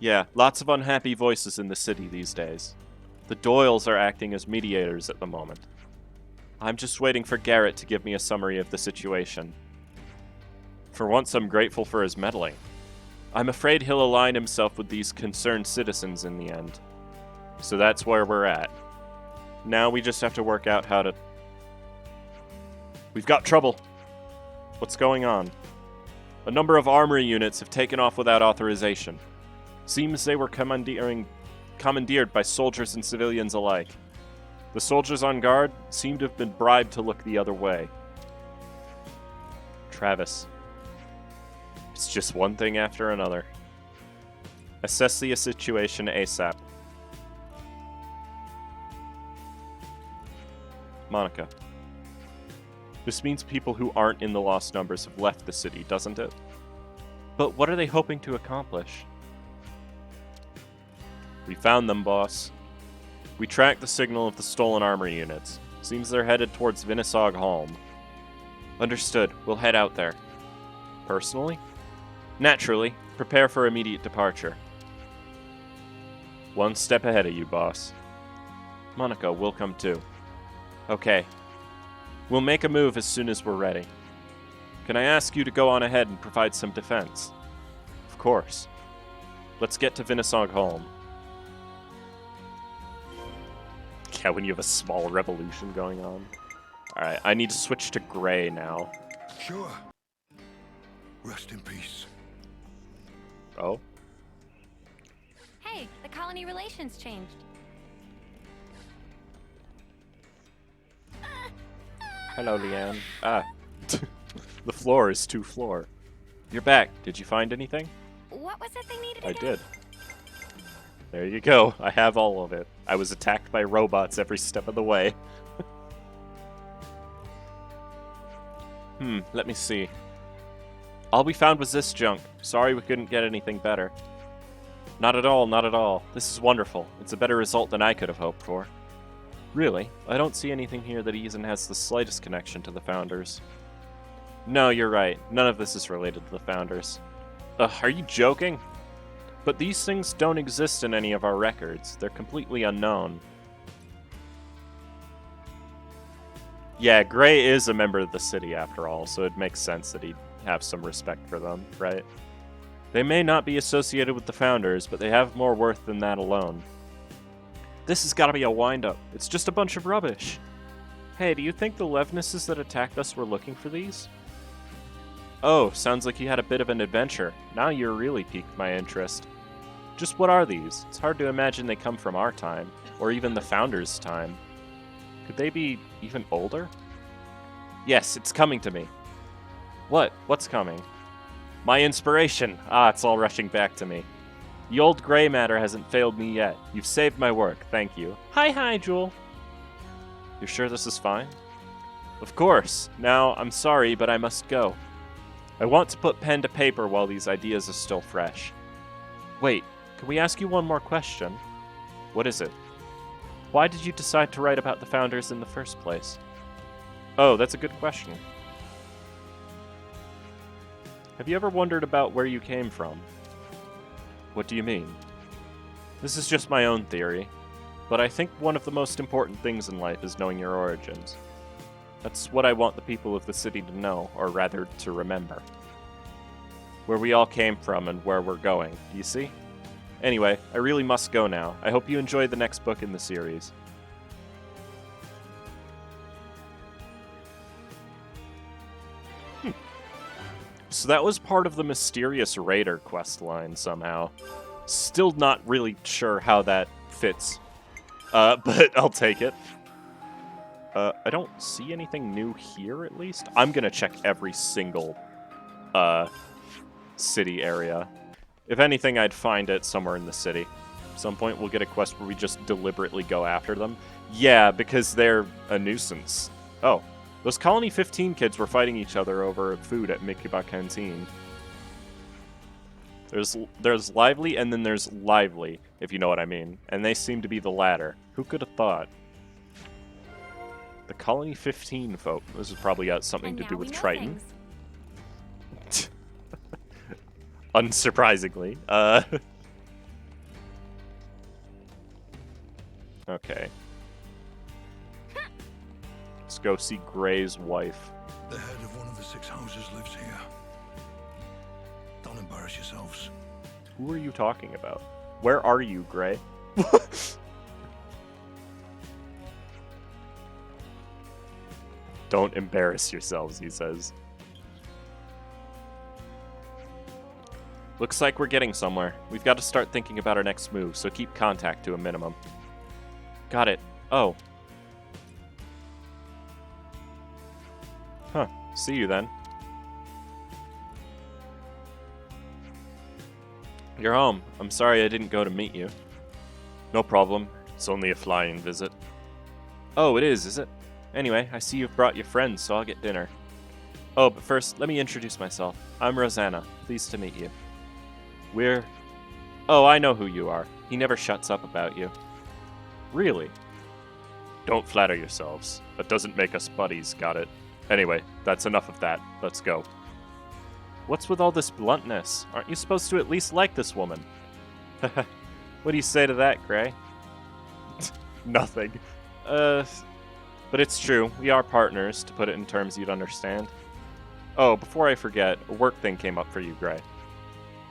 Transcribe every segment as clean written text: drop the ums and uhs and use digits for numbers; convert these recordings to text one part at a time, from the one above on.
Yeah, lots of unhappy voices in the city these days. The Doyles are acting as mediators at the moment. I'm just waiting for Garrett to give me a summary of the situation. For once, I'm grateful for his meddling. I'm afraid he'll align himself with these concerned citizens in the end. So that's where we're at. Now we just have to work out how to... We've got trouble. What's going on? A number of armory units have taken off without authorization. Seems they were commandeered by soldiers and civilians alike. The soldiers on guard seem to have been bribed to look the other way. Travis. It's just one thing after another. Assess the situation ASAP. Monica. This means people who aren't in the lost numbers have left the city, doesn't it? But what are they hoping to accomplish? We found them, boss. We tracked the signal of the stolen armory units. Seems they're headed towards Vinisog Holm. Understood. We'll head out there. Personally? Naturally. Prepare for immediate departure. One step ahead of you, boss. Monica, we'll come too. Okay. We'll make a move as soon as we're ready. Can I ask you to go on ahead and provide some defense? Of course. Let's get to Vinisog Holm. Yeah, when you have a small revolution going on. Alright, I need to switch to gray now. Sure. Rest in peace. Oh? Hey, the colony relations changed. Hello, Leanne. Ah. The floor is 2 floor. You're back. Did you find anything? What was it they needed I again? did. There you go. I have all of it. I was attacked by robots every step of the way. Let me see. All we found was this junk. Sorry we couldn't get anything better. Not at all, not at all. This is wonderful. It's a better result than I could have hoped for. Really? I don't see anything here that even has the slightest connection to the Founders. No, you're right. None of this is related to the Founders. Are you joking? But these things don't exist in any of our records. They're completely unknown. Yeah, Gray is a member of the city after all, so it makes sense that he'd have some respect for them, right? They may not be associated with the Founders, but they have more worth than that alone. This has got to be a wind-up. It's just a bunch of rubbish. Hey, do you think the Levnesses that attacked us were looking for these? Oh, sounds like you had a bit of an adventure. Now you're really piqued my interest. Just what are these? It's hard to imagine they come from our time, or even the Founders' time. Could they be even older? Yes, it's coming to me. What? What's coming? My inspiration! Ah, it's all rushing back to me. The old gray matter hasn't failed me yet. You've saved my work, thank you. Hi, Jewel. You're sure this is fine? Of course. Now, I'm sorry, but I must go. I want to put pen to paper while these ideas are still fresh. Wait, can we ask you one more question? What is it? Why did you decide to write about the Founders in the first place? Oh, that's a good question. Have you ever wondered about where you came from? What do you mean? This is just my own theory, but I think one of the most important things in life is knowing your origins. That's what I want the people of the city to know, or rather, to remember. Where we all came from and where we're going, do you see? Anyway, I really must go now. I hope you enjoy the next book in the series. So that was part of the mysterious raider quest line somehow. Still not really sure how that fits, but I'll take it. I don't see anything new here, at least. I'm gonna check every single city area. If anything, I'd find it somewhere in the city. At some point, we'll get a quest where we just deliberately go after them. Yeah, because they're a nuisance. Oh. Those Colony 15 kids were fighting each other over food at Mikiba Canteen. There's Lively and then there's Lively, if you know what I mean. And they seem to be the latter. Who could have thought? The Colony 15 folk. This has probably got something to do with Triton. Unsurprisingly. Okay. Let's go see Gray's wife. The head of one of the 6 houses lives here. Don't embarrass yourselves. Who are you talking about? Where are you, Gray? Don't embarrass yourselves, he says. Looks like we're getting somewhere. We've got to start thinking about our next move, so keep contact to a minimum. Got it. Oh. Huh. See you then. You're home. I'm sorry I didn't go to meet you. No problem. It's only a flying visit. Oh, it is it? Anyway, I see you've brought your friends, so I'll get dinner. Oh, but first, let me introduce myself. I'm Rosanna. Pleased to meet you. We're... Oh, I know who you are. He never shuts up about you. Really? Don't flatter yourselves. That doesn't make us buddies, got it? Anyway, that's enough of that. Let's go. What's with all this bluntness? Aren't you supposed to at least like this woman? What do you say to that, Gray? Nothing. But it's true. We are partners, to put it in terms you'd understand. Oh, before I forget, a work thing came up for you, Gray.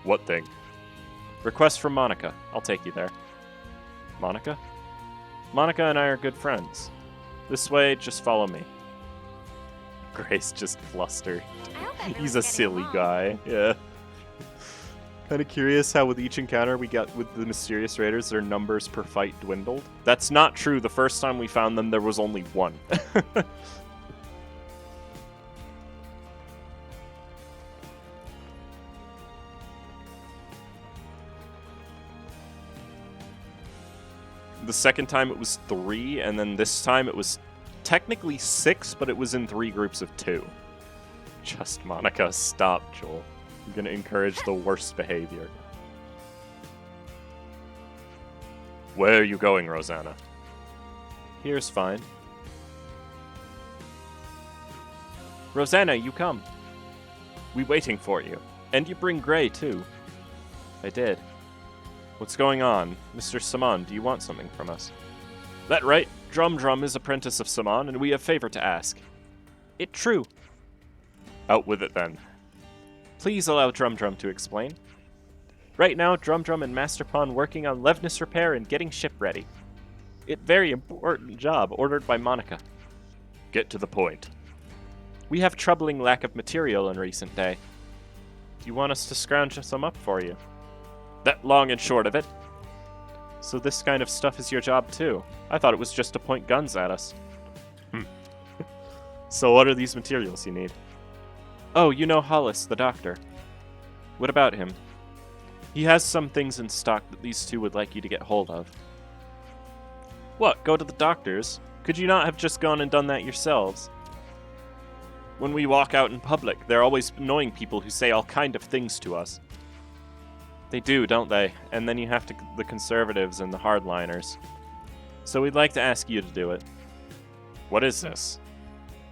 What thing? Request from Monica. I'll take you there. Monica? Monica and I are good friends. This way, just follow me. Gray's just flustered. I hope everyone's He's a getting silly along. guy. Yeah. Kind of curious how with each encounter we got with the mysterious raiders, their numbers per fight dwindled. That's not true. The first time we found them, there was only one. The second time it was 3, and then this time it was technically 6, but it was in 3 groups of 2. Just Monica, stop, Joel. I'm gonna encourage the worst behavior. Where are you going, Rosanna? Here's fine. Rosanna, you come. We waiting for you. And you bring Gray, too. I did. What's going on? Mr. Saman, do you want something from us? That right. Drum is apprentice of Saman, and we have favor to ask. It true. Out with it, then. Please allow Drum to explain. Right now, Drum and Master Pawn working on Levness repair and getting ship ready. It very important job ordered by Monica. Get to the point. We have troubling lack of material in recent day. Do you want us to scrounge some up for you? That long and short of it. So this kind of stuff is your job too. I thought it was just to point guns at us. So what are these materials you need? Oh, you know Hollis, the doctor. What about him? He has some things in stock that these two would like you to get hold of. What, go to the doctor's? Could you not have just gone and done that yourselves? When we walk out in public, they're always annoying people who say all kind of things to us. They do, don't they? And then you have the conservatives and the hardliners. So we'd like to ask you to do it. What is this?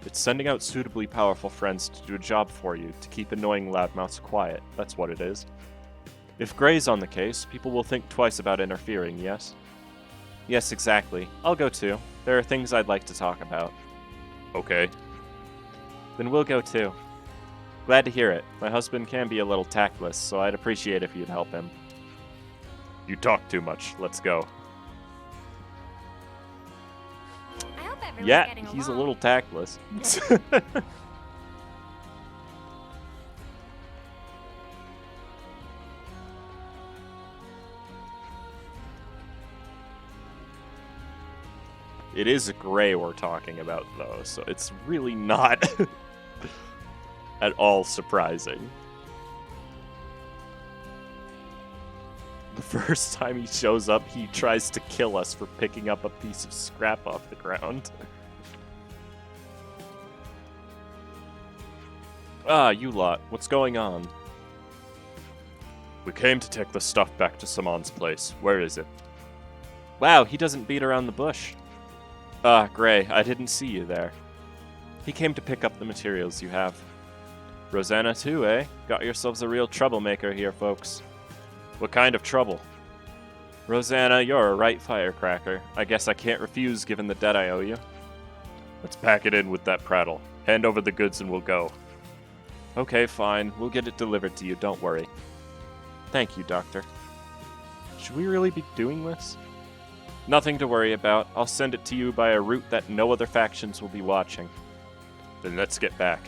It's sending out suitably powerful friends to do a job for you, to keep annoying loudmouths quiet. That's what it is. If Gray's on the case, people will think twice about interfering, yes? Yes, exactly. I'll go too. There are things I'd like to talk about. Okay. Then we'll go too. Glad to hear it. My husband can be a little tactless, so I'd appreciate if you'd help him. You talk too much. Let's go. I hope everyone's Yeah, getting he's a along. little tactless. It is Gray we're talking about, though, so it's really not at all surprising. The first time he shows up, he tries to kill us for picking up a piece of scrap off the ground. Ah, you lot, what's going on? We came to take the stuff back to Saman's place. Where is it? Wow, he doesn't beat around the bush. Ah, Gray, I didn't see you there. He came to pick up the materials you have. Rosanna too, eh? Got yourselves a real troublemaker here, folks. What kind of trouble? Rosanna, you're a right firecracker. I guess I can't refuse given the debt I owe you. Let's pack it in with that prattle. Hand over the goods and we'll go. Okay, fine. We'll get it delivered to you, don't worry. Thank you, Doctor. Should we really be doing this? Nothing to worry about. I'll send it to you by a route that no other factions will be watching. Then let's get back.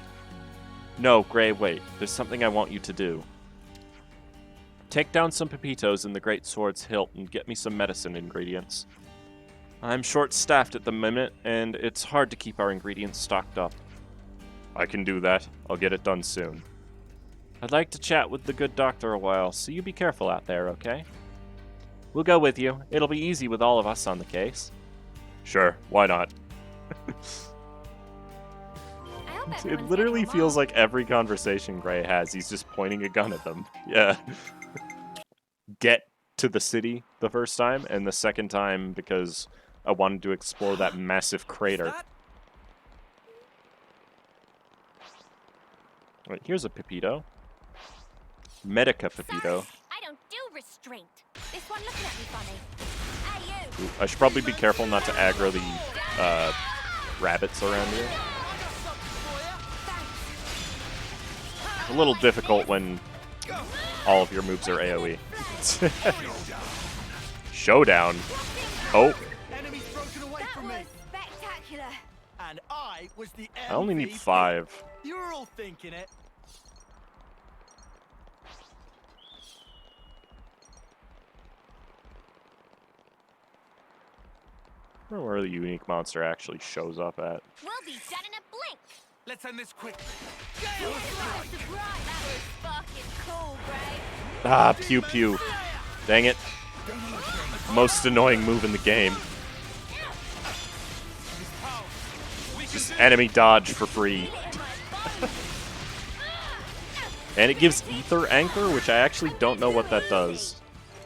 No, Gray, wait. There's something I want you to do. Take down some pepitos in the Great Sword's hilt and get me some medicine ingredients. I'm short-staffed at the minute, and it's hard to keep our ingredients stocked up. I can do that. I'll get it done soon. I'd like to chat with the good doctor a while, so you be careful out there, okay? We'll go with you. It'll be easy with all of us on the case. Sure, why not? I hope It everyone's literally getting feels along. like every conversation Gray has, he's just pointing a gun at them. Yeah. Get to the city the first time, and the second time because I wanted to explore that massive crater. Wait, here's a Pepito. Medica Pepito. Sorry, I don't do restraint. This one looking at me funny. Hey, you. Ooh, I should probably be careful not to aggro the rabbits around here. It's a little difficult when all of your moves are AoE. Showdown. Oh, Enemy's broken away That from me, was spectacular. and I was the MVP. I only need 5. You were all thinking it. I don't know where the unique monster actually shows up at. We'll be done in a blink. Let's end this quickly. That was fucking cool, Gray. Ah, pew pew. Dang it. Most annoying move in the game. Just enemy dodge for free. And it gives Ether Anchor, which I actually don't know what that does.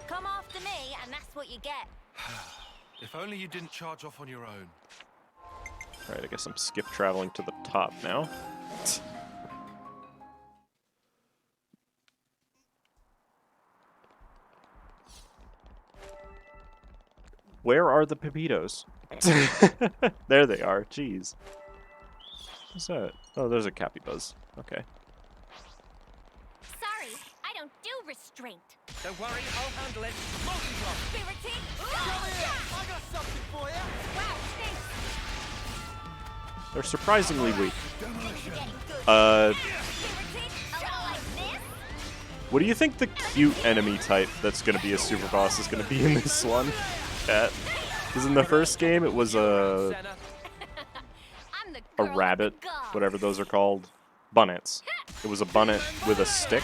Come after me, and that's what you get. If only you didn't charge off on your own. Alright, I guess I'm skip traveling to the top now. Where are the Pepitos? There they are, jeez. What's that? Oh, there's a Capybuzz. Okay. Sorry, I don't do restraint. Don't worry, I'll handle it. Multi-drop. Spirited. Come here, I got something for you. Wow, thanks. They're surprisingly weak. Getting good. Spirited? A little like this. What do you think the cute enemy type that's gonna be a super boss is gonna be in this one? Cat? Because in the first game it was a Senna. I'm the a girl with rabbit, the gun. whatever those are called. Bunnets. It was a bunnet with a stick.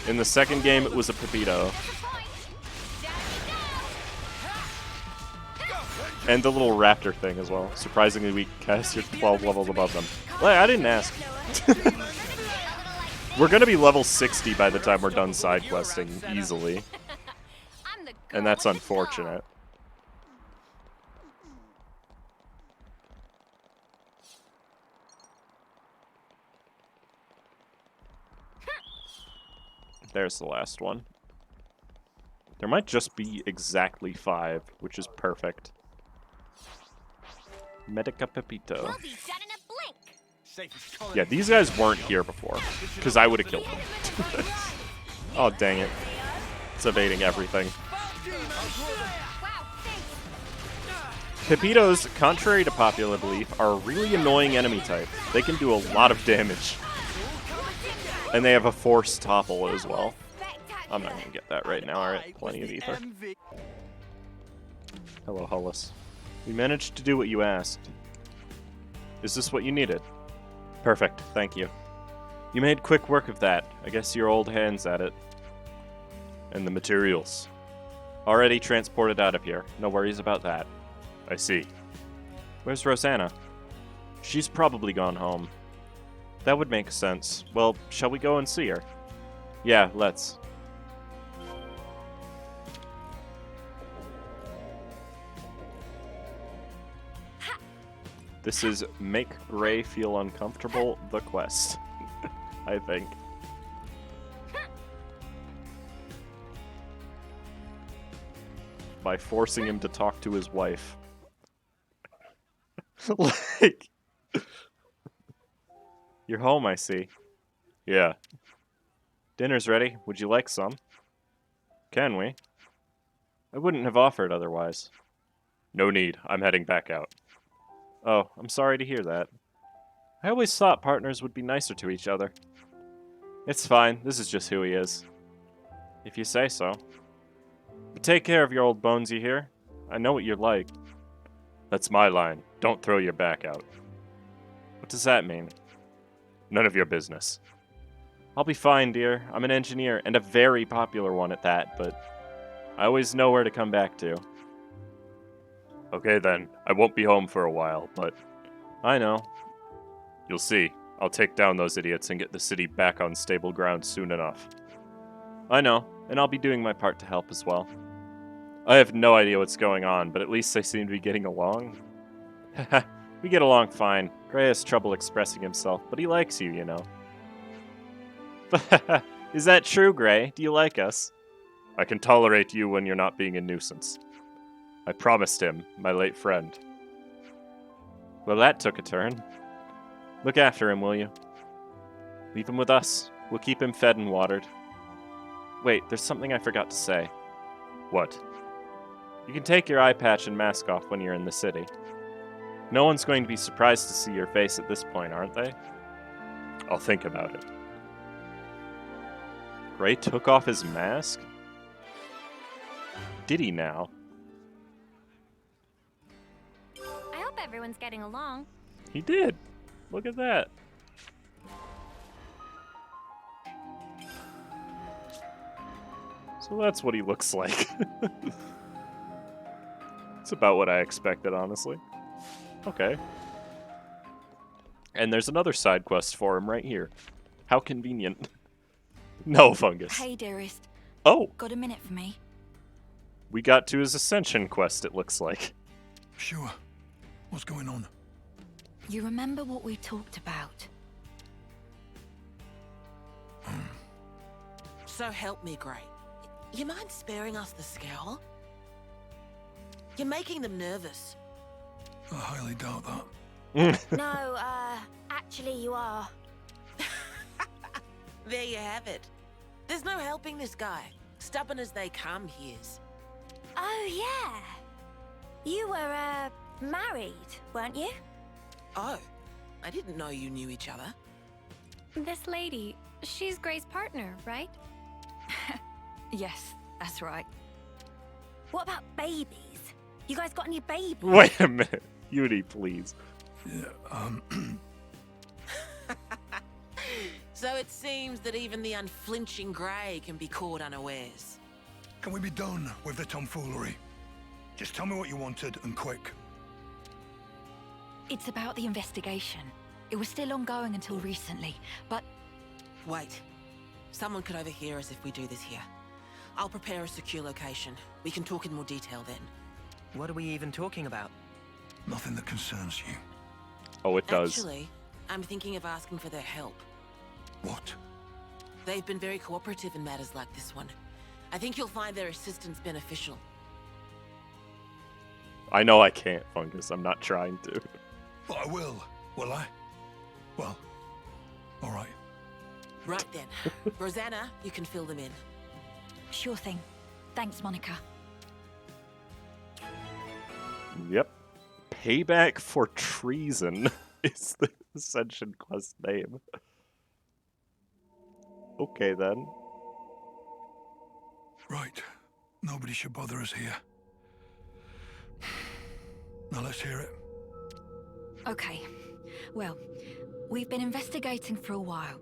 In the second game it was a Pepito. And the little raptor thing as well. Surprisingly weak, cast you're 12 levels above them. Well, I didn't ask. We're gonna be level 60 by the time we're done side questing, easily. And that's unfortunate. There's the last one. There might just be exactly 5, which is perfect. Medica Pepito. We'll be done in a blink. Safest colony. Yeah, these guys weren't here before, because I would have killed them. Oh, dang it. It's evading everything. Wow, thanks. Pepitos, contrary to popular belief, are a really annoying enemy type. They can do a lot of damage. And they have a force topple as well. I'm not gonna get that right now, alright? Plenty of ether. Hello, Hullis. We managed to do what you asked. Is this what you needed? Perfect, thank you. You made quick work of that. I guess your old hand's at it. And the materials. Already transported out of here. No worries about that. I see. Where's Rosanna? She's probably gone home. That would make sense. Well, shall we go and see her? Yeah, let's. This is Make Gray Feel Uncomfortable, the quest. I think. by forcing him to talk to his wife. Like... You're home, I see. Yeah. Dinner's ready. Would you like some? Can we? I wouldn't have offered otherwise. No need. I'm heading back out. Oh, I'm sorry to hear that. I always thought partners would be nicer to each other. It's fine. This is just who he is. If you say so. But take care of your old bones, you hear? I know what you're like. That's my line. Don't throw your back out. What does that mean? None of your business. I'll be fine, dear. I'm an engineer, and a very popular one at that, but I always know where to come back to. Okay then. I won't be home for a while, but... I know. You'll see. I'll take down those idiots and get the city back on stable ground soon enough. I know, and I'll be doing my part to help as well. I have no idea what's going on, but at least they seem to be getting along. We get along fine. Gray has trouble expressing himself, but he likes you, you know. Is that true, Gray? Do you like us? I can tolerate you when you're not being a nuisance. I promised him, my late friend. Well, that took a turn. Look after him, will you? Leave him with us. We'll keep him fed and watered. Wait, there's something I forgot to say. What? You can take your eye patch and mask off when you're in the city. No one's going to be surprised to see your face at this point, aren't they? I'll think about it. Gray took off his mask? Did he now? I hope everyone's getting along. He did. Look at that. So that's what he looks like. It's about what I expected, honestly. Okay. And there's another side quest for him right here. How convenient. No, Fungus. Hey, dearest. Oh, Got a minute for me? we got to his ascension quest, it looks like. Sure. What's going on? You remember what we talked about? So help me, Gray. You mind sparing us the scowl? You're making them nervous. I highly doubt that. No, actually you are. There you have it. There's no helping this guy. Stubborn as they come, he is. Oh, yeah. You were, married, weren't you? Oh, I didn't know you knew each other. This lady, she's Gray's partner, right? Yes, that's right. What about babies? You guys got any babies? Wait a minute. Uni, please. Yeah, So it seems that even the unflinching Gray can be caught unawares. can we be done with the tomfoolery? Just tell me what you wanted, and quick. It's about the investigation. It was still ongoing until recently, but Wait. Someone could overhear us if we do this here. I'll prepare a secure location. We can talk in more detail then. What are we even talking about? Nothing that concerns you. Oh, it does. Actually, I'm thinking of asking for their help. What? They've been very cooperative in matters like this one. I think you'll find their assistance beneficial. I know I can't, Fungus. I'm not trying to. But I will I? Well, alright. Right then. Rosanna, you can fill them in. sure thing. Thanks, Monica. Yep. Payback for treason is the Ascension quest name. Okay, then. Right. Nobody should bother us here. Now let's hear it. Okay. Well, we've been investigating for a while,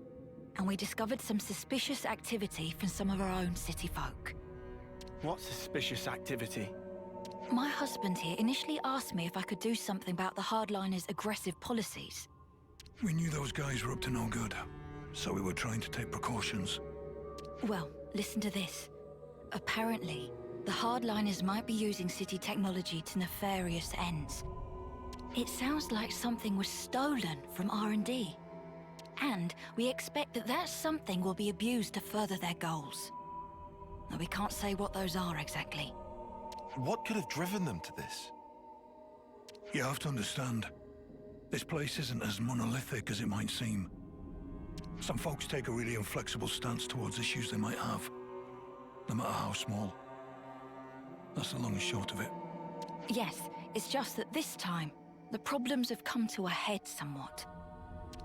and we discovered some suspicious activity from some of our own city folk. What suspicious activity? My husband here initially asked me if I could do something about the hardliners' aggressive policies. We knew those guys were up to no good, so we were trying to take precautions. Well, listen to this. Apparently, the hardliners might be using city technology to nefarious ends. It sounds like something was stolen from R&D. And we expect that something will be abused to further their goals. Now, we can't say what those are exactly. What could have driven them to this? You have to understand, this place isn't as monolithic as it might seem. Some folks take a really inflexible stance towards issues they might have, no matter how small. That's the long and short of it. Yes, it's just that this time, the problems have come to a head somewhat.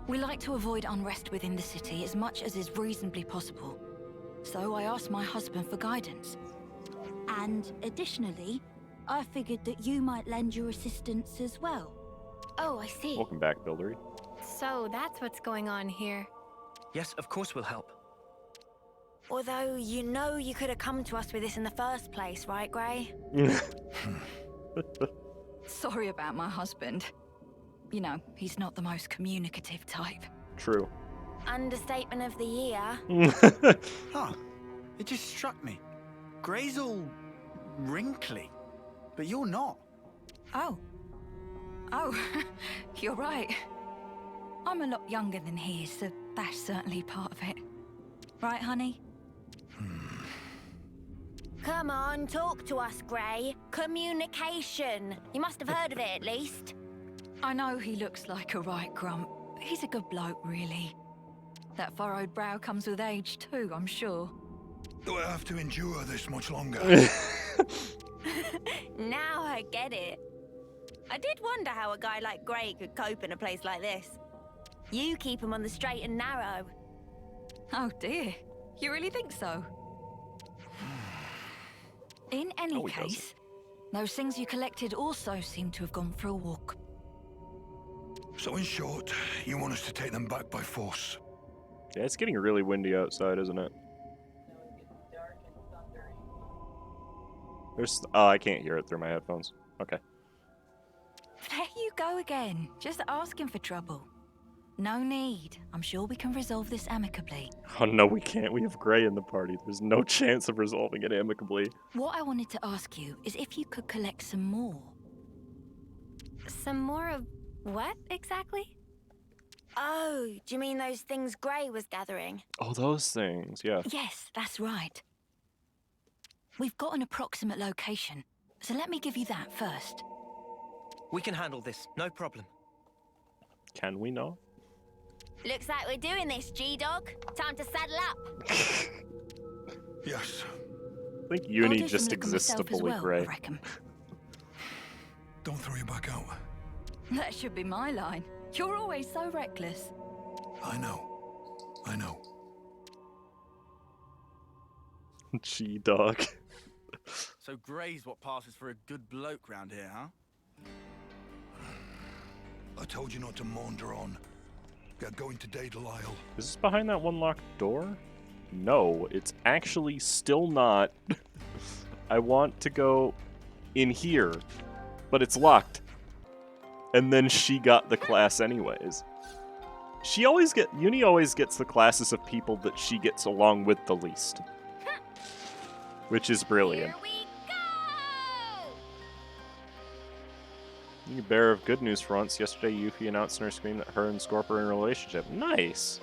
We like to avoid unrest within the city as much as is reasonably possible. So I asked my husband for guidance. And additionally, I figured that you might lend your assistance as well. Oh, I see. Welcome back, Buildery. So that's what's going on here. Yes, of course we'll help. Although you know you could have come to us with this in the first place, right, Grey? Sorry about my husband. You know, he's not the most communicative type. True. Understatement of the year. Huh. It just struck me. Grey's all wrinkly, but you're not. Oh. Oh, you're right. I'm a lot younger than he is, so that's certainly part of it. Right, honey? Come on, talk to us, Grey. Communication. You must have heard of it, at least. I know he looks like a right grump. He's a good bloke, really. That furrowed brow comes with age, too, I'm sure. Do I have to endure this much longer? Now I get it. I did wonder how a guy like Grey could cope in a place like this. You keep him on the straight and narrow. Oh, dear. You really think so? In any No, he doesn't. case, those things you collected also seem to have gone for a walk. So in short, you want us to take them back by force? Yeah, it's getting really windy outside, isn't it? There's. Oh, I can't hear it through my headphones. Okay. There you go again, just asking for trouble. No need. I'm sure we can resolve this amicably. Oh no, we can't. We have Grey in the party. There's no chance of resolving it amicably. What I wanted to ask you is if you could collect some more. Some more of what exactly? Oh, do you mean those things Grey was gathering? Oh, those things. Yeah. Yes, that's right. We've got an approximate location, so let me give you that first. We can handle this, no problem. Can we not? Looks like we're doing this, G-Dog. Time to saddle up. Yes. I think I'll Uni do some just looking exists to myself as bully well, Grey. I reckon. Don't throw you back out. That should be my line. You're always so reckless. I know. I know. G-Dog. So Grey's what passes for a good bloke round here, huh? I told you not to maunder on. Get going to Daedalile. Is this behind that one locked door? No, it's actually still not. I want to go in here, but it's locked. And then she got the class anyways. Uni always gets the classes of people that she gets along with the least. Which is brilliant. Here we go! You bearer of good news for once. Yesterday, Yuffie announced in her scream that her and Scorp are in a relationship. Nice!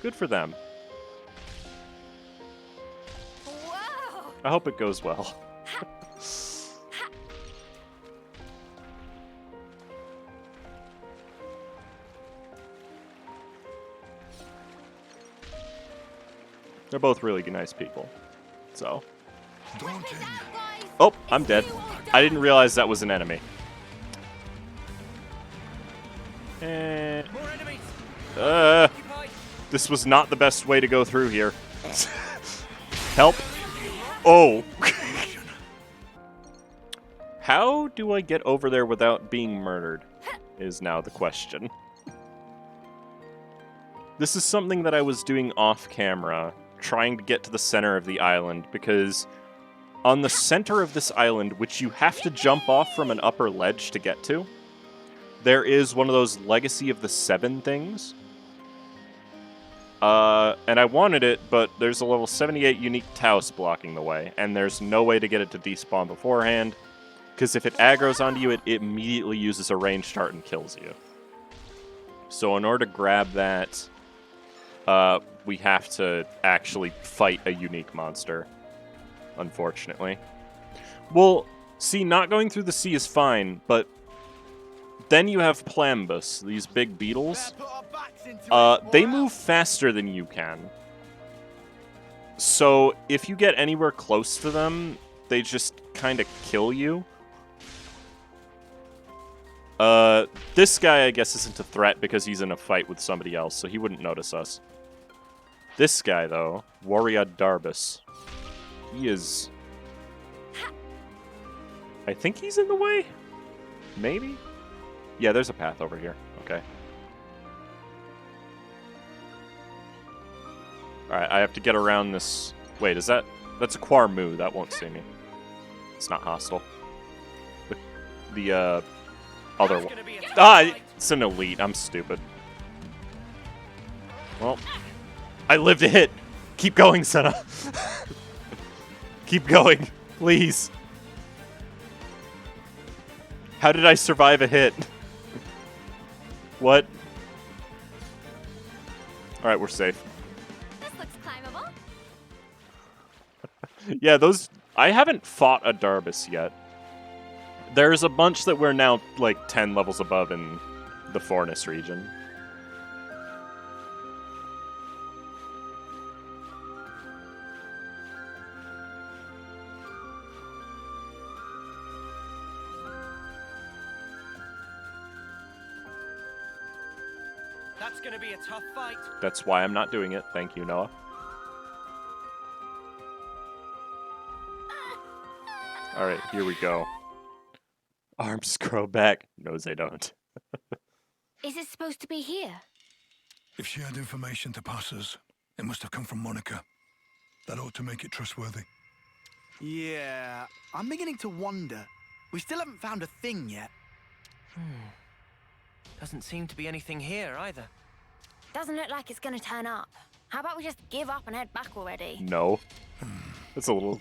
Good for them. Whoa! I hope it goes well. They're both really nice people. So. Daunting. Oh, I'm dead. I didn't realize that was an enemy. Eh. More enemies! This was not the best way to go through here. Help. Oh. How do I get over there without being murdered? Is now the question. This is something that I was doing off camera, trying to get to the center of the island, because on the center of this island, which you have to jump off from an upper ledge to get to, there is one of those Legacy of the Seven things. And I wanted it, but there's a level 78 unique Taos blocking the way, and there's no way to get it to despawn beforehand, because if it aggroes onto you, it immediately uses a range dart and kills you. So in order to grab that, we have to actually fight a unique monster. unfortunately. Well, see, not going through the sea is fine, but then you have Plambus, these big beetles. They move faster than you can. So if you get anywhere close to them, they just kind of kill you. This guy, I guess, isn't a threat because he's in a fight with somebody else, so he wouldn't notice us. This guy, though, Warrior Darbus, he is... I think he's in the way? Maybe? Yeah, there's a path over here. Okay. Alright, I have to get around this... Wait, is that... That's a Quarmu. That won't see me. It's not hostile. The other one... Ah! It's an elite. I'm stupid. Well... I lived a hit! Keep going, Senna! Keep going, please. How did I survive a hit? What? Alright, we're safe. This looks climbable. Yeah, those... I haven't fought a Darbus yet. There's a bunch that we're now, like, 10 levels above in the Fornis region. That's gonna be a tough fight. That's why I'm not doing it. Thank you, Noah. Alright, here we go. Arms grow back. No, they don't. Is it supposed to be here? If she had information to pass us, it must have come from Monica. That ought to make it trustworthy. Yeah, I'm beginning to wonder. We still haven't found a thing yet. Doesn't seem to be anything here either. Doesn't look like it's gonna turn up. How about we just give up and head back already? No. That's a little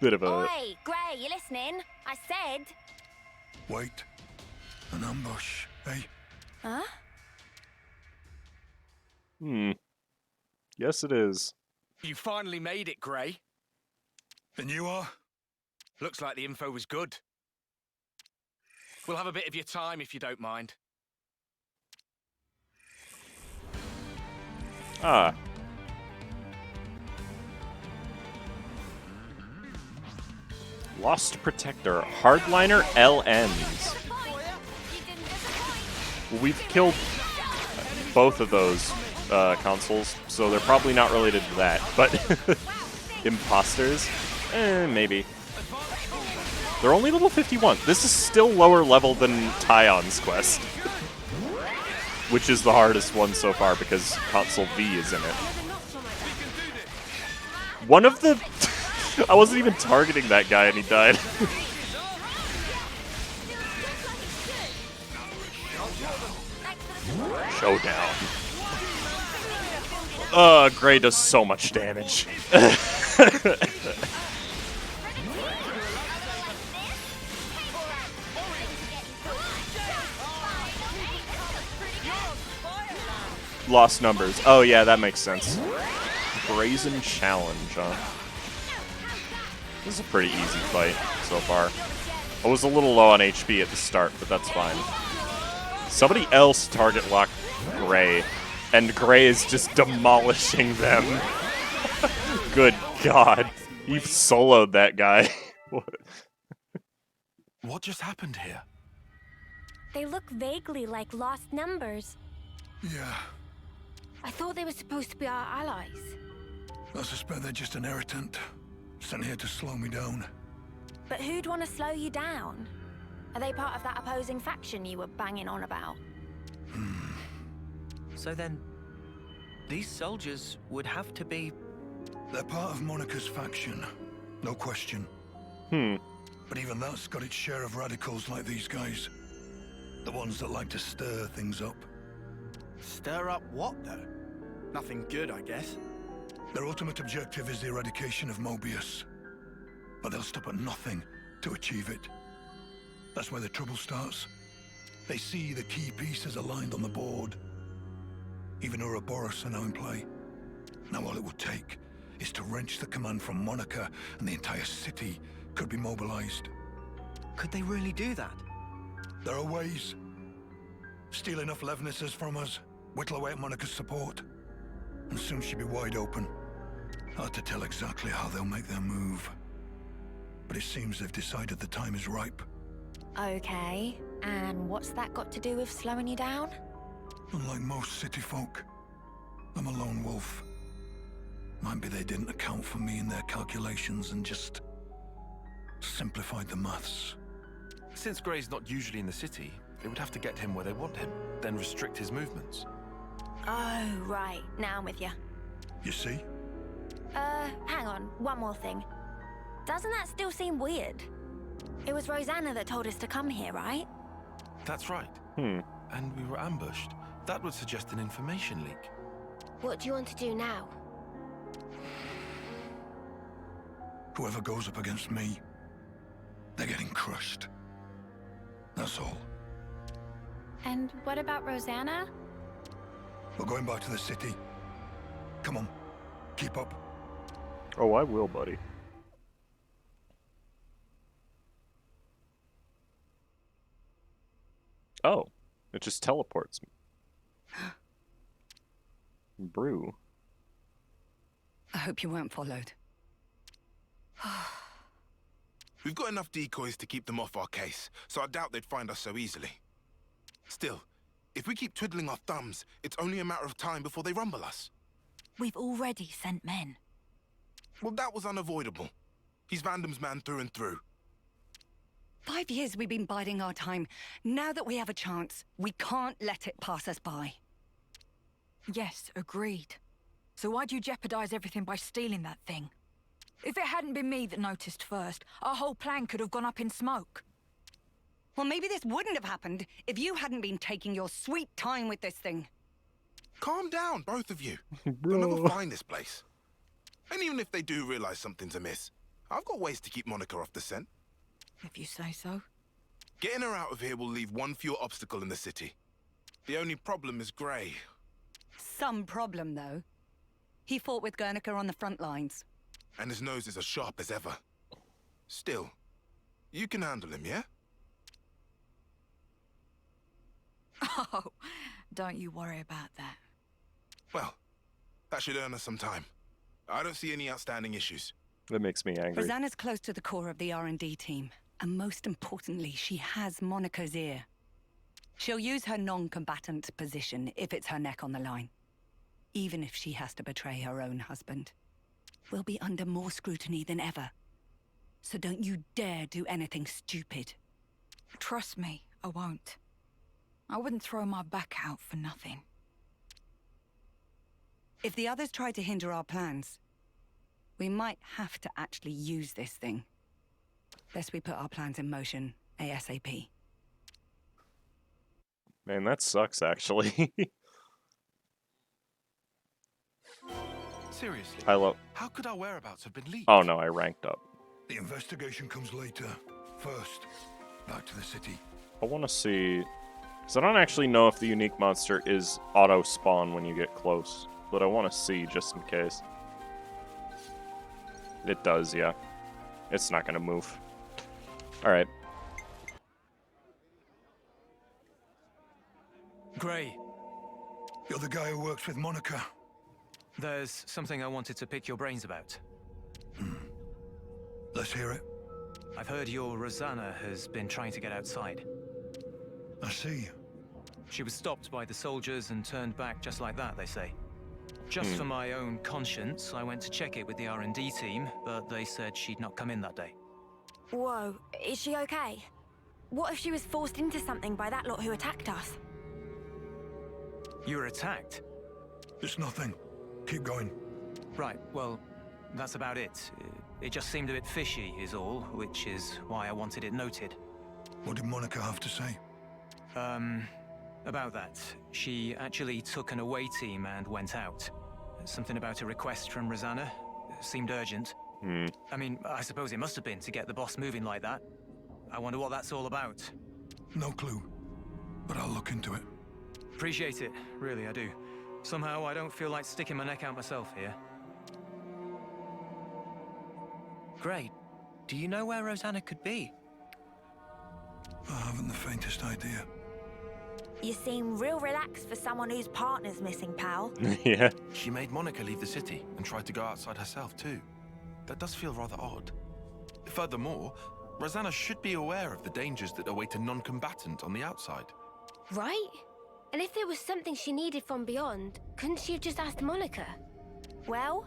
bit of a... Oi, Gray, you listening? I said... Wait. An ambush, eh? Huh? Yes, it is. You finally made it, Gray. And you are? Looks like the info was good. We'll have a bit of your time if you don't mind. Ah. Lost Protector. Hardliner LNs. We've killed both of those consoles, so they're probably not related to that. But imposters? Maybe. They're only level 51. This is still lower level than Tyon's quest. Which is the hardest one so far because Console V is in it. One of the... I wasn't even targeting that guy and he died. Showdown. Gray does so much damage. Lost numbers. Oh yeah, that makes sense. Brazen Challenge, huh? This is a pretty easy fight so far. I was a little low on HP at the start, but that's fine. Somebody else target locked Gray, and Gray is just demolishing them. Good God. You've soloed that guy. What just happened here? They look vaguely like lost numbers. Yeah. I thought they were supposed to be our allies. I suspect they're just an irritant. Sent here to slow me down. But who'd want to slow you down? Are they part of that opposing faction you were banging on about? So then, these soldiers would have to be... They're part of Monica's faction. No question. But even that's got its share of radicals like these guys. The ones that like to stir things up. Stir up what, though? Nothing good, I guess. Their ultimate objective is the eradication of Mobius. But they'll stop at nothing to achieve it. That's where the trouble starts. They see the key pieces aligned on the board. Even Ouroboros are now in play. Now all it will take is to wrench the command from Monica, and the entire city could be mobilized. Could they really do that? There are ways. Steal enough Levnesses from us, whittle away at Monica's support, and soon she'll be wide open. Hard to tell exactly how they'll make their move, but it seems they've decided the time is ripe. Okay, and what's that got to do with slowing you down? Unlike most city folk, I'm a lone wolf. Might be they didn't account for me in their calculations and just simplified the maths. Since Gray's not usually in the city, they would have to get him where they want him, then restrict his movements. Oh, right. Now I'm with you. You see? Hang on. One more thing. Doesn't that still seem weird? It was Rosanna that told us to come here, right? That's right. And we were ambushed. That would suggest an information leak. What do you want to do now? Whoever goes up against me, they're getting crushed. That's all. And what about Rosanna? We're going back to the city. Come on, keep up. Oh, I will, buddy. Oh, it just teleports me. Brew. I hope you weren't followed. We've got enough decoys to keep them off our case, so I doubt they'd find us so easily. Still, if we keep twiddling our thumbs, it's only a matter of time before they rumble us. We've already sent men. Well, that was unavoidable. He's Vandam's man through and through. 5 years we've been biding our time. Now that we have a chance, we can't let it pass us by. Yes, agreed. So why'd you jeopardize everything by stealing that thing? If it hadn't been me that noticed first, our whole plan could have gone up in smoke. Well, maybe this wouldn't have happened if you hadn't been taking your sweet time with this thing. Calm down, both of you. They'll never find this place. And even if they do realize something's amiss, I've got ways to keep Monica off the scent. If you say so. Getting her out of here will leave one fewer obstacle in the city. The only problem is Gray. Some problem, though. He fought with Guernica on the front lines. And his nose is as sharp as ever. Still, you can handle him, yeah? Oh, don't you worry about that. Well, that should earn us some time. I don't see any outstanding issues. That makes me angry. Rosanna's close to the core of the R&D team. And most importantly, she has Monica's ear. She'll use her non-combatant position if it's her neck on the line. Even if she has to betray her own husband. We'll be under more scrutiny than ever. So don't you dare do anything stupid. Trust me, I won't. I wouldn't throw my back out for nothing. If the others try to hinder our plans, we might have to actually use this thing. Best we put our plans in motion ASAP. Man, that sucks, actually. Seriously? How could our whereabouts have been leaked? Oh no, I ranked up. The investigation comes later. First, back to the city. I want to see... Because I don't actually know if the unique monster is auto-spawn when you get close. But I want to see, just in case. It does, yeah. It's not going to move. Alright. Gray, You're the guy who works with Monica. there's something I wanted to pick your brains about. Let's hear it. I've heard your Rosanna has been trying to get outside. I see. She was stopped by the soldiers and turned back just like that, they say. Just for my own conscience, I went to check it with the R&D team, but they said she'd not come in that day. Whoa, is she okay? What if she was forced into something by that lot who attacked us? You were attacked? It's nothing. Keep going. Right, well, that's about it. It just seemed a bit fishy is all, which is why I wanted it noted. What did Monica have to say? About that. She actually took an away team and went out. Something about a request from Rosanna. Seemed urgent. I mean, I suppose it must have been to get the boss moving like that. I wonder what that's all about. No clue. But I'll look into it. Appreciate it, really, I do. Somehow I don't feel like sticking my neck out myself here. Gray, do you know where Rosanna could be? I haven't the faintest idea. You seem real relaxed for someone whose partner's missing, pal. Yeah. She made Monica leave the city and tried to go outside herself too. That does feel rather odd. Furthermore, Rosanna should be aware of the dangers that await a non-combatant on the outside. Right? And if there was something she needed from beyond, couldn't she have just asked Monica? Well,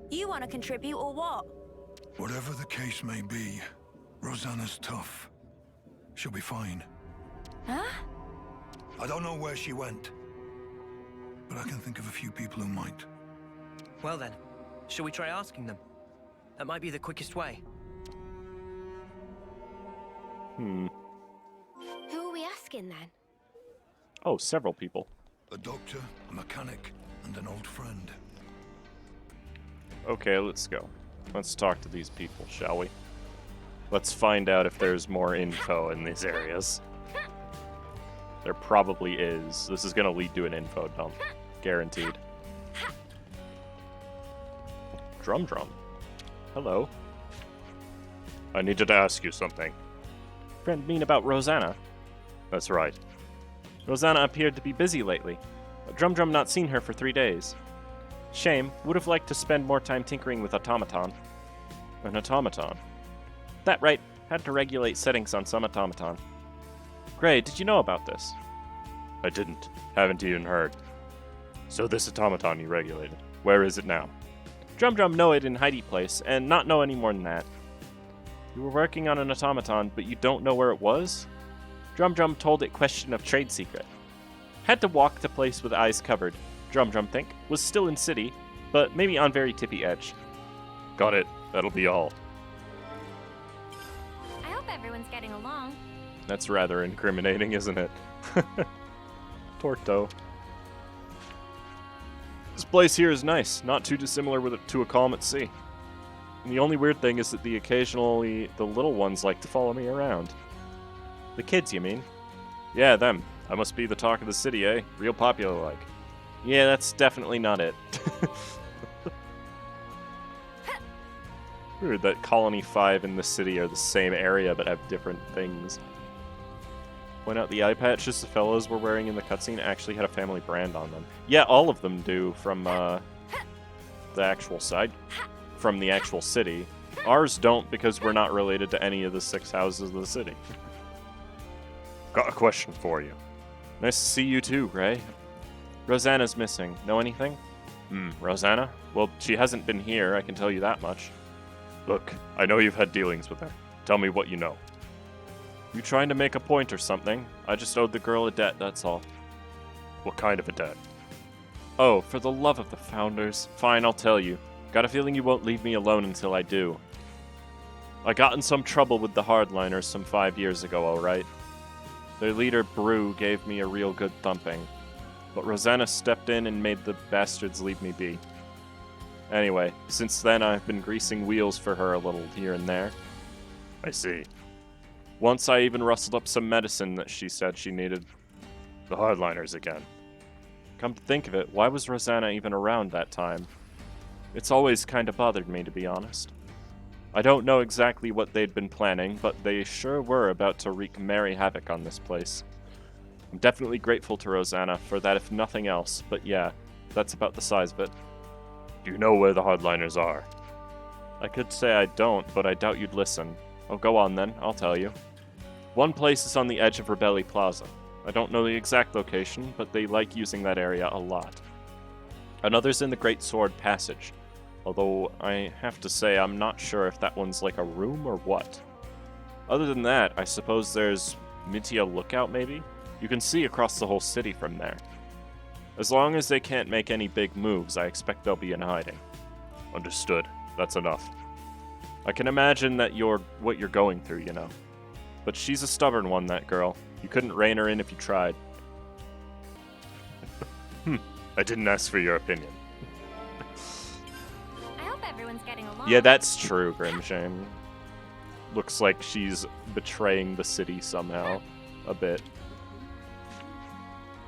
you want to contribute or what? Whatever the case may be, Rosanna's tough. She'll be fine. Huh? I don't know where she went, but I can think of a few people who might. Well then, shall we try asking them? That might be the quickest way. Who are we asking then? Oh, several people. A doctor, a mechanic, and an old friend. Okay, let's go. Let's talk to these people, shall we? Let's find out if there's more info in these areas. There probably is. This is gonna lead to an info dump. Guaranteed. Drum. Hello. I needed to ask you something. Friend mean about Rosanna? That's right. Rosanna appeared to be busy lately. But Drum not seen her for 3 days. Shame. Would have liked to spend more time tinkering with automaton. An automaton? That right. Had to regulate settings on some automaton. Gray, did you know about this? I didn't. Haven't even heard. So this automaton you regulated, where is it now? Drum know it in hidey place, and not know any more than that. You were working on an automaton, but you don't know where it was? Drum told it question of trade secret. Had to walk the place with eyes covered. Drum think, was still in city, but maybe on very tippy edge. Got it. That'll be all. I hope everyone's getting along. That's rather incriminating, isn't it? Torto. This place here is nice, not too dissimilar to a calm at sea. And the only weird thing is that occasionally the little ones like to follow me around. The kids, you mean? Yeah, them. I must be the talk of the city, eh? Real popular like. Yeah, that's definitely not it. Weird that Colony 5 and the city are the same area but have different things. Point out the eye patches the fellows were wearing in the cutscene actually had a family brand on them. Yeah, all of them do from the actual side, from the actual city. Ours don't because we're not related to any of the 6 houses of the city. Got a question for you. Nice to see you too, Gray. Rosanna's missing. Know anything? Rosanna? Well, she hasn't been here, I can tell you that much. Look, I know you've had dealings with her. Tell me what you know. You trying to make a point or something? I just owed the girl a debt, that's all. What kind of a debt? Oh, for the love of the Founders. Fine, I'll tell you. Got a feeling you won't leave me alone until I do. I got in some trouble with the hardliners some 5 years ago, alright? Their leader, Brew, gave me a real good thumping. But Rosanna stepped in and made the bastards leave me be. Anyway, since then I've been greasing wheels for her a little here and there. I see. Once I even rustled up some medicine that she said she needed. The hardliners again. Come to think of it, why was Rosanna even around that time? It's always kinda bothered me, to be honest. I don't know exactly what they'd been planning, but they sure were about to wreak merry havoc on this place. I'm definitely grateful to Rosanna for that if nothing else, but yeah, that's about the size of it. Do you know where the hardliners are? I could say I don't, but I doubt you'd listen. Oh, go on then, I'll tell you. One place is on the edge of Rebelli Plaza. I don't know the exact location, but they like using that area a lot. Another's in the Great Sword Passage, although I have to say I'm not sure if that one's like a room or what. Other than that, I suppose there's Mitia Lookout, maybe? You can see across the whole city from there. As long as they can't make any big moves, I expect they'll be in hiding. Understood. That's enough. I can imagine that what you're going through, you know. But she's a stubborn one, that girl. You couldn't rein her in if you tried. I didn't ask for your opinion. I hope everyone's getting along. Yeah, that's true, Grimshame. Looks like she's betraying the city somehow. A bit.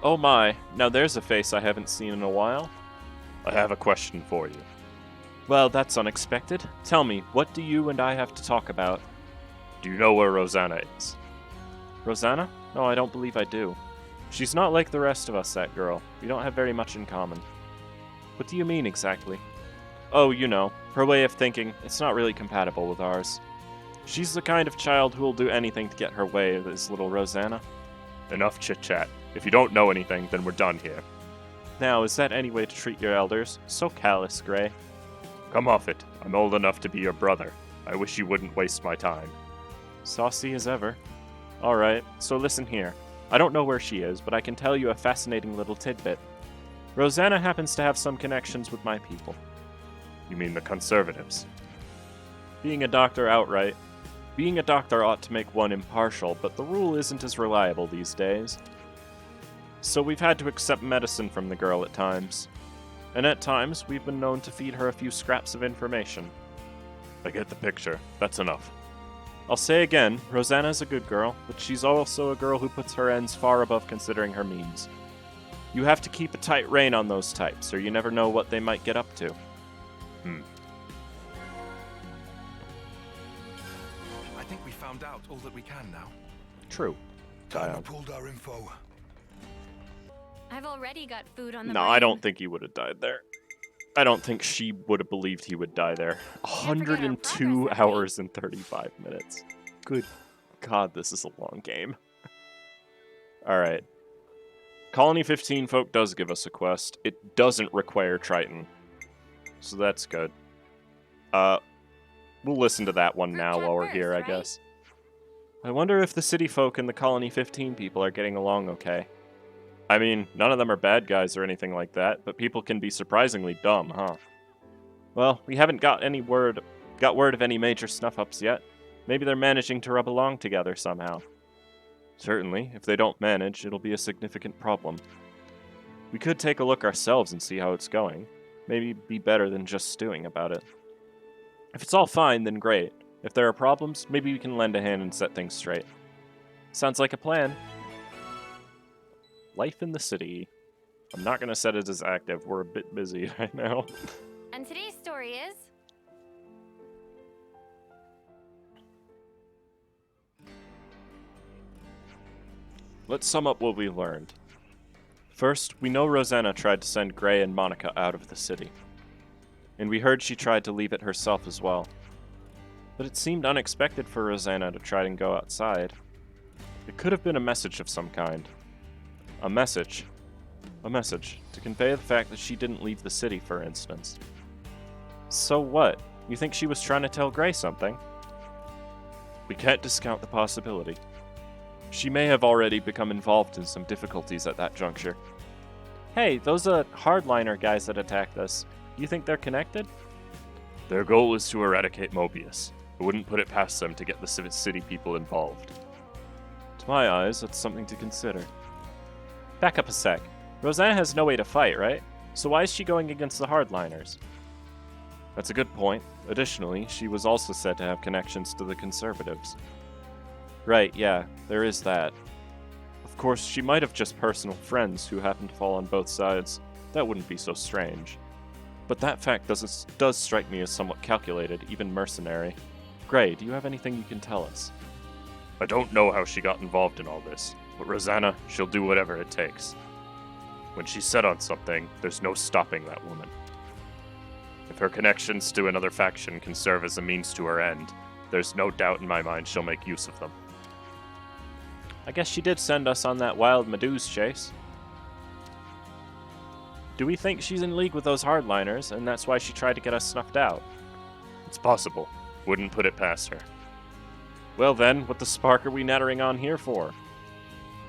Oh my, now there's a face I haven't seen in a while. I have a question for you. Well, that's unexpected. Tell me, what do you and I have to talk about? Do you know where Rosanna is? Rosanna? No, I don't believe I do. She's not like the rest of us, that girl. We don't have very much in common. What do you mean, exactly? Oh, you know, her way of thinking, it's not really compatible with ours. She's the kind of child who will do anything to get her way, this little Rosanna. Enough chit-chat. If you don't know anything, then we're done here. Now, is that any way to treat your elders? So callous, Gray. Come off it. I'm old enough to be your brother. I wish you wouldn't waste my time. Saucy as ever. Alright, so listen here. I don't know where she is, but I can tell you a fascinating little tidbit. Rosanna happens to have some connections with my people. You mean the conservatives? Being a doctor outright. Being a doctor ought to make one impartial, but the rule isn't as reliable these days. So we've had to accept medicine from the girl at times. And at times, we've been known to feed her a few scraps of information. I get the picture. That's enough. I'll say again, Rosanna's a good girl, but she's also a girl who puts her ends far above considering her means. You have to keep a tight rein on those types, or you never know what they might get up to. I think we found out all that we can now. True. Time I pulled our info. I've already got food on the No, brain. I don't think he would have died there. I don't think she would have believed he would die there. 102 hours and 35 minutes. Good God, this is a long game. Alright. Colony 15 folk does give us a quest. It doesn't require Triton. So that's good. We'll listen to that one now while we're here, I guess. I wonder if the city folk and the Colony 15 people are getting along okay. I mean, none of them are bad guys or anything like that, but people can be surprisingly dumb, huh? Well, we haven't got word of any major snuff-ups yet. Maybe they're managing to rub along together somehow. Certainly, if they don't manage, it'll be a significant problem. We could take a look ourselves and see how it's going. Maybe be better than just stewing about it. If it's all fine, then great. If there are problems, maybe we can lend a hand and set things straight. Sounds like a plan. Life in the city. I'm not going to set it as active. We're a bit busy right now. And today's story is... Let's sum up what we learned. First, we know Rosanna tried to send Gray and Monica out of the city. And we heard she tried to leave it herself as well. But it seemed unexpected for Rosanna to try and go outside. It could have been a message of some kind. A message to convey the fact that she didn't leave the city, for instance. So what? You think she was trying to tell Gray something? We can't discount the possibility. She may have already become involved in some difficulties at that juncture. Hey, those hardliner guys that attacked us, you think they're connected? Their goal is to eradicate Mobius. I wouldn't put it past them to get the city people involved. To my eyes, that's something to consider. Back up a sec. Rosanna has no way to fight, right? So why is she going against the hardliners? That's a good point. Additionally, she was also said to have connections to the conservatives. Right, yeah, there is that. Of course, she might have just personal friends who happen to fall on both sides. That wouldn't be so strange. But that fact does strike me as somewhat calculated, even mercenary. Gray, do you have anything you can tell us? I don't know how she got involved in all this, but Rosanna, she'll do whatever it takes. When she's set on something, there's no stopping that woman. If her connections to another faction can serve as a means to her end, there's no doubt in my mind she'll make use of them. I guess she did send us on that wild Medusa chase. Do we think she's in league with those hardliners, and that's why she tried to get us snuffed out? It's possible. Wouldn't put it past her. Well then, what the spark are we nattering on here for?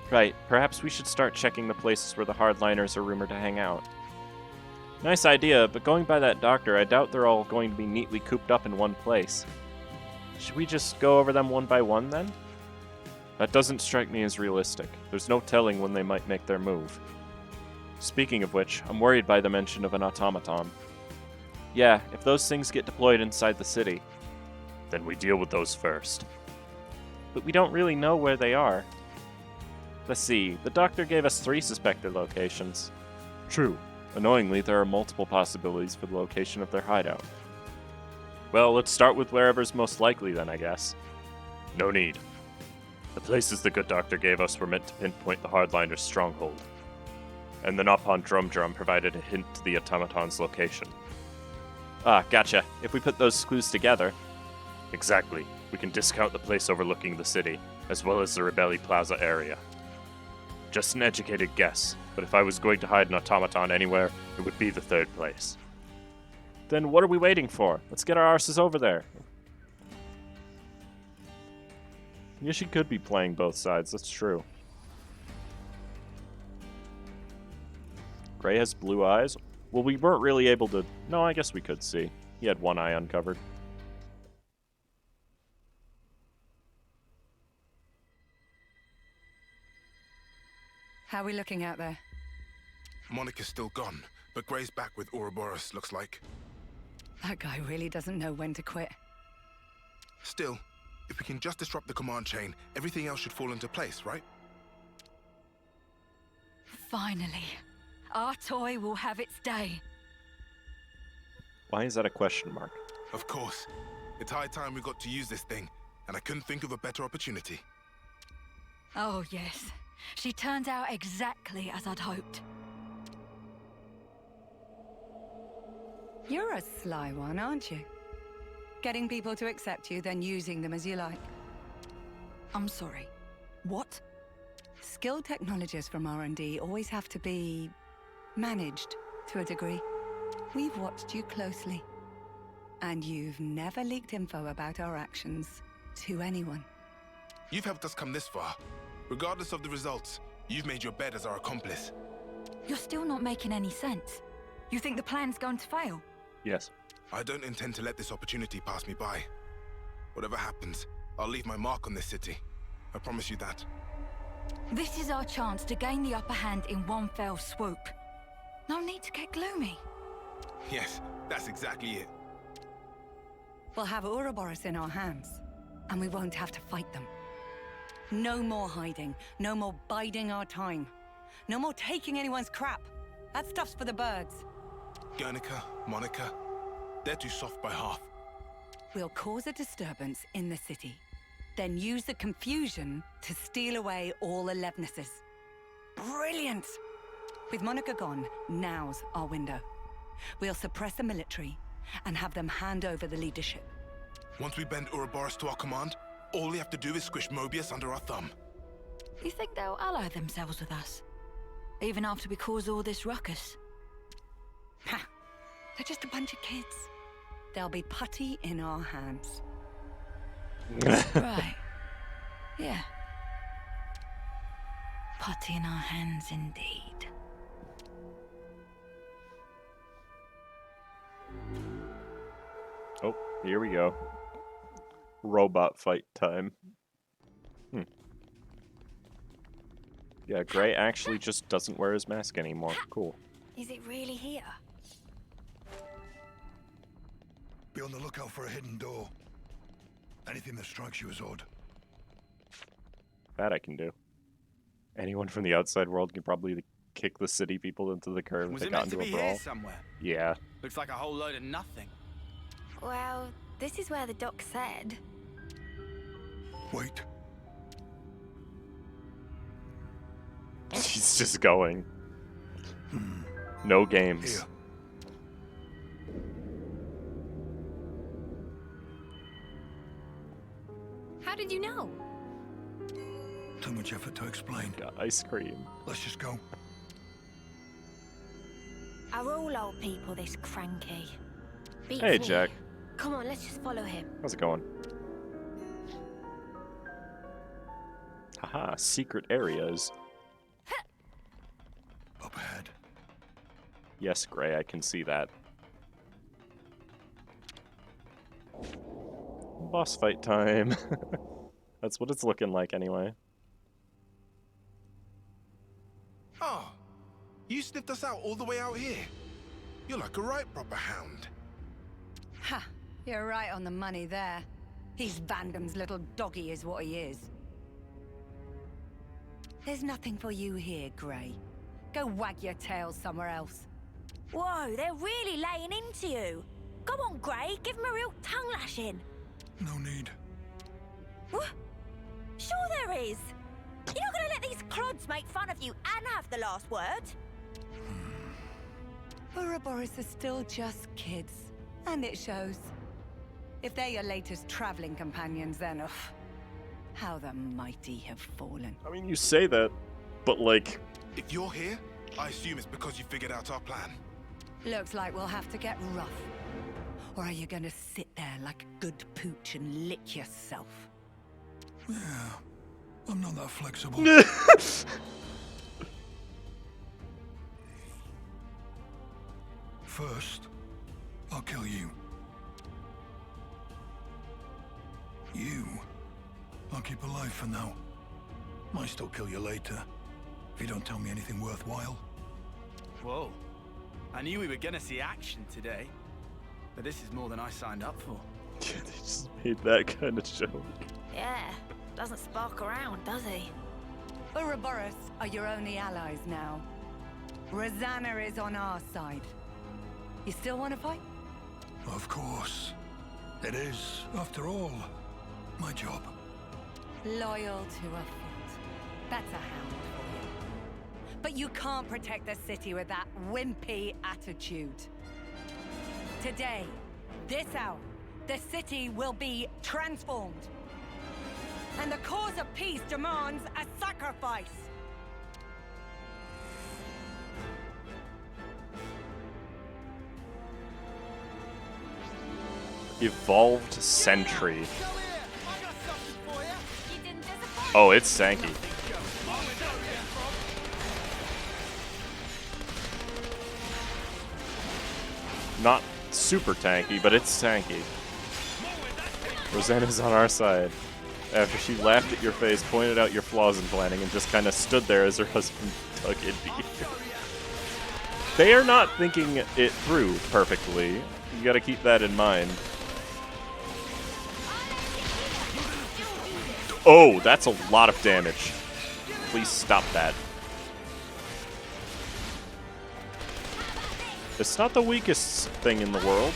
Right, perhaps we should start checking the places where the hardliners are rumored to hang out. Nice idea, but going by that doctor, I doubt they're all going to be neatly cooped up in one place. Should we just go over them one by one, then? That doesn't strike me as realistic. There's no telling when they might make their move. Speaking of which, I'm worried by the mention of an automaton. Yeah, if those things get deployed inside the city, then we deal with those first. But we don't really know where they are. Let's see, the doctor gave us 3 suspected locations. True. Annoyingly, there are multiple possibilities for the location of their hideout. Well, let's start with wherever's most likely then, I guess. No need. The places the good doctor gave us were meant to pinpoint the hardliners' stronghold. And the Nopon Drum provided a hint to the automaton's location. Ah, gotcha. If we put those clues together... Exactly. We can discount the place overlooking the city, as well as the Rebelli Plaza area. Just an educated guess, but if I was going to hide an automaton anywhere, it would be the third place. Then what are we waiting for? Let's get our arses over there. Yeah, she could be playing both sides, that's true. Gray has blue eyes? Well, we weren't really able to... No, I guess we could see. He had one eye uncovered. How are we looking out there? Monica's still gone, but Gray's back with Ouroboros, looks like. That guy really doesn't know when to quit. Still, if we can just disrupt the command chain, everything else should fall into place, right? Finally. Our toy will have its day. Why is that a question mark? Of course. It's high time we got to use this thing, and I couldn't think of a better opportunity. Oh, yes. She turns out exactly as I'd hoped. You're a sly one, aren't you? Getting people to accept you, then using them as you like. I'm sorry. What? Skilled technologists from R&D always have to be... managed, to a degree. We've watched you closely. And you've never leaked info about our actions to anyone. You've helped us come this far. Regardless of the results, you've made your bed as our accomplice. You're still not making any sense. You think the plan's going to fail? Yes. I don't intend to let this opportunity pass me by. Whatever happens, I'll leave my mark on this city. I promise you that. This is our chance to gain the upper hand in one fell swoop. No need to get gloomy. Yes, that's exactly it. We'll have Ouroboros in our hands, and we won't have to fight them. No more hiding, no more biding our time. No more taking anyone's crap. That stuff's for the birds. Guernica, Monica, they're too soft by half. We'll cause a disturbance in the city, then use the confusion to steal away all the Levnesses. Brilliant! With Monica gone, now's our window. We'll suppress the military and have them hand over the leadership. Once we bend Ouroboros to our command, all we have to do is squish Mobius under our thumb. You think they'll ally themselves with us? Even after we cause all this ruckus? Ha! They're just a bunch of kids. They'll be putty in our hands. Right. Yeah. Putty in our hands indeed. Oh, here we go. Robot fight time. Yeah, Gray actually just doesn't wear his mask anymore. Cool. Is it really here? Be on the lookout for a hidden door. Anything that strikes you as odd. That I can do. Anyone from the outside world can probably kick the city people into the curb if Was they it got meant to into be a brawl. here somewhere? Yeah. Looks like a whole load of nothing. Well, this is where the doc said. Wait. He's just going. No games. Here. How did you know? Too much effort to explain. Got ice cream. Let's just go. Are all old people this cranky? Beats Hey, me. Jack. Come on, let's just follow him. How's it going? Haha, secret areas. Up ahead. Yes, Gray, I can see that. Boss fight time. That's what it's looking like anyway. Oh, you sniffed us out all the way out here. You're like a right proper hound. Ha! You're right on the money there. He's Vandam's little doggy is what he is. There's nothing for you here, Grey. Go wag your tail somewhere else. Whoa, they're really laying into you. Go on, Grey, give him a real tongue lashing. No need. What? Sure there is. You're not gonna let these clods make fun of you and have the last word? Ouroboros are still just kids, and it shows. If they're your latest traveling companions, then how the mighty have fallen. I mean, you say that, but like... If you're here, I assume it's because you figured out our plan. Looks like we'll have to get rough. Or are you gonna sit there like a good pooch and lick yourself? Yeah, I'm not that flexible. First, I'll kill you. You, I'll keep alive for now. Might still kill you later, if you don't tell me anything worthwhile. Whoa. I knew we were gonna see action today, but this is more than I signed up for. Yeah, they just made that kind of joke. Yeah, doesn't spark around, does he? Ouroboros are your only allies now. Rosanna is on our side. You still want to fight? Of course. It is, after all, my job. Loyal to a fault. That's a hound for you. But you can't protect the city with that wimpy attitude. Today, this hour, the city will be transformed. And the cause of peace demands a sacrifice. Evolved Sentry. Oh, it's tanky. Not super tanky, but it's tanky. Rosanna's on our side. After she laughed at your face, pointed out your flaws in planning, and just kind of stood there as her husband dug into you. They are not thinking it through perfectly. You gotta keep that in mind. Oh, that's a lot of damage. Please stop that. It's not the weakest thing in the world.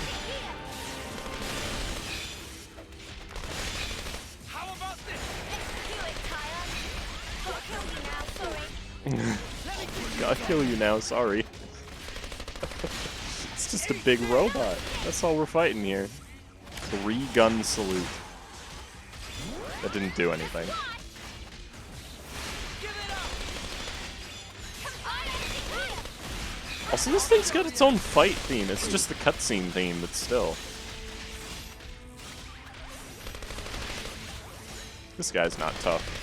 Gotta kill you now, sorry. It's just a big robot. That's all we're fighting here. 3-gun salute. That didn't do anything. Also, this thing's got its own fight theme. It's just the cutscene theme, but still. This guy's not tough.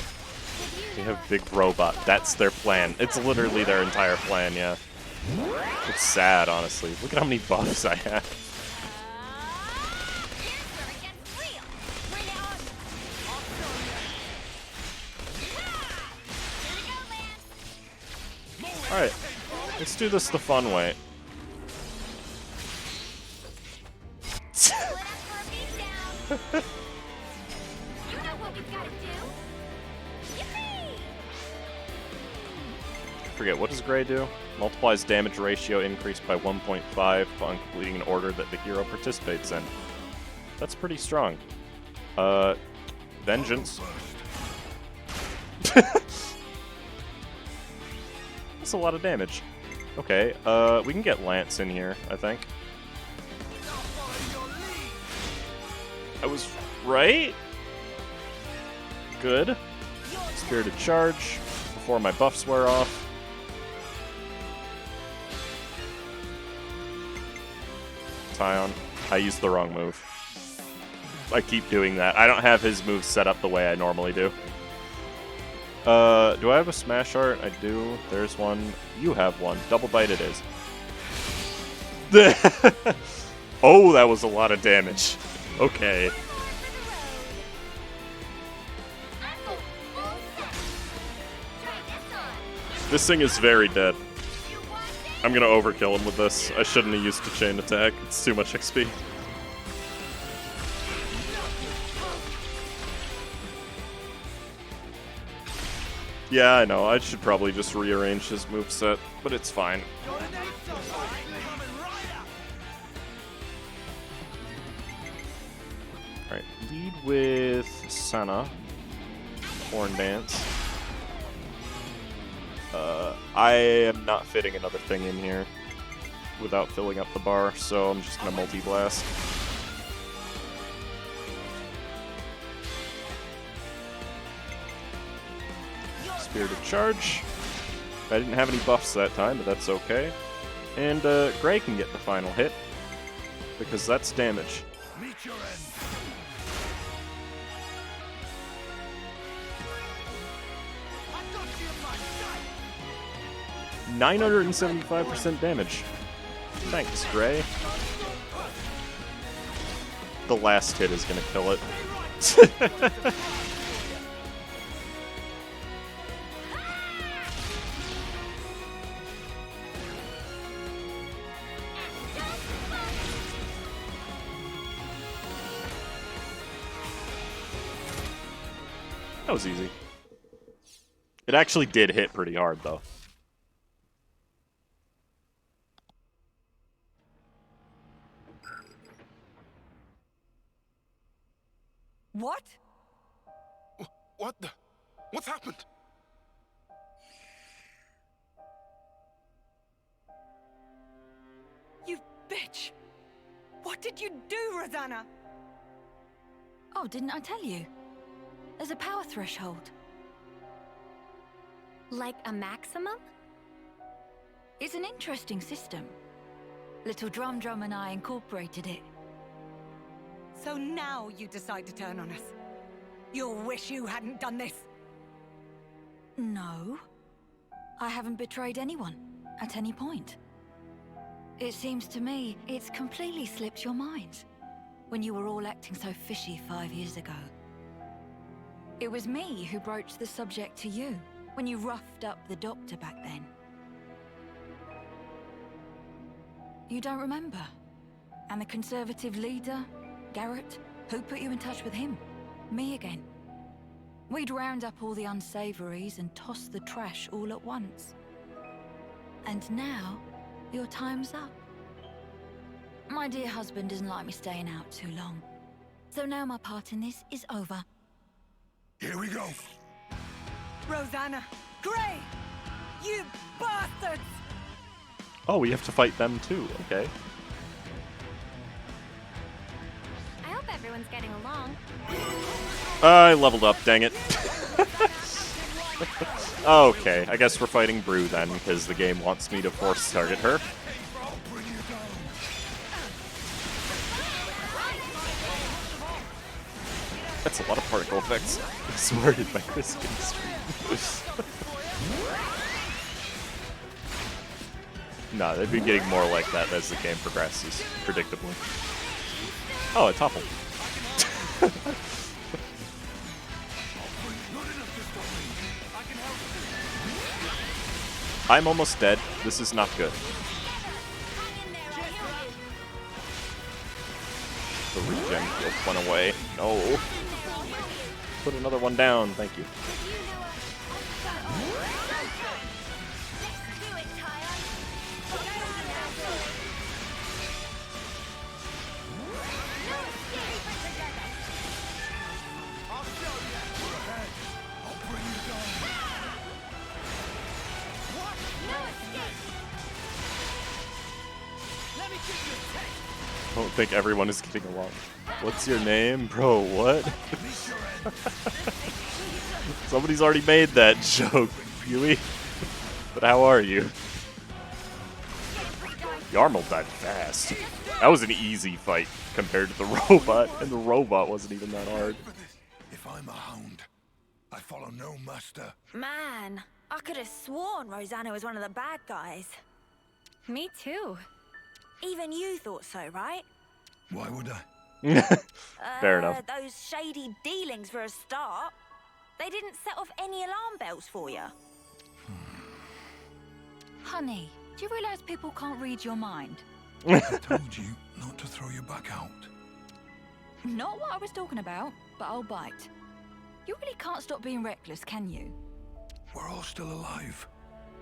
They have big robot. That's their plan. It's literally their entire plan, yeah. It's sad, honestly. Look at how many buffs I have. Alright, let's do this the fun way. Forget, what does Gray do? Multiplies damage ratio increased by 1.5 upon completing an order that the hero participates in. That's pretty strong. Vengeance. That's a lot of damage. Okay, we can get Lance in here, I think. I was right? Good. Spirited Charge before my buffs wear off. Tyon. I used the wrong move. I keep doing that. I don't have his moves set up the way I normally do. Do I have a Smash Art? I do. There's one. You have one. Double Bite it is. Oh, that was a lot of damage. Okay. This thing is very dead. I'm gonna overkill him with this. I shouldn't have used a chain attack. It's too much XP. Yeah, I know. I should probably just rearrange his moveset, but it's fine. Alright, lead with Senna. Horn dance. I am not fitting another thing in here without filling up the bar, so I'm just gonna multi-blast. Spirited Charge. I didn't have any buffs that time, but that's okay. And Gray can get the final hit, because that's damage. Meet your end. 975% damage. Thanks, Gray. The last hit is gonna kill it. That was easy. It actually did hit pretty hard, though. What? What the? What's happened? You bitch! What did you do, Rosanna? Oh, didn't I tell you? There's a power threshold. Like a maximum? It's an interesting system. Little Drum and I incorporated it. So now you decide to turn on us. You'll wish you hadn't done this. No. I haven't betrayed anyone, at any point. It seems to me it's completely slipped your minds, when you were all acting so fishy 5 years ago. It was me who broached the subject to you, when you roughed up the doctor back then. You don't remember? And the Conservative leader, Garrett, who put you in touch with him? Me again. We'd round up all the unsavories and toss the trash all at once. And now, your time's up. My dear husband doesn't like me staying out too long. So now my part in this is over. Here we go. Rosanna! Gray! You bastards! Oh, we have to fight them too, okay. I hope everyone's getting along. I leveled up, dang it. Okay, I guess we're fighting Brew then, because the game wants me to force target her. That's a lot of particle effects. I swear did my wrist in the stream. Nah, they've been getting more like that as the game progresses, predictably. Oh, it toppled. I'm almost dead. This is not good. The regen field went away. No. Put another one down. Thank you. I don't think everyone is getting along. What's your name? Bro, what? Somebody's already made that joke, Yui. But how are you? Yarmul died fast. That was an easy fight compared to the robot, and the robot wasn't even that hard. If I'm a hound, I follow no master. Man, I could have sworn Rosanna was one of the bad guys. Me too. Even you thought so, right? Why would I? Fair enough. Those shady dealings for a start. They didn't set off any alarm bells for you. Honey, do you realize people can't read your mind? I told you not to throw your back out. Not what I was talking about, but I'll bite. You really can't stop being reckless, can you? We're all still alive.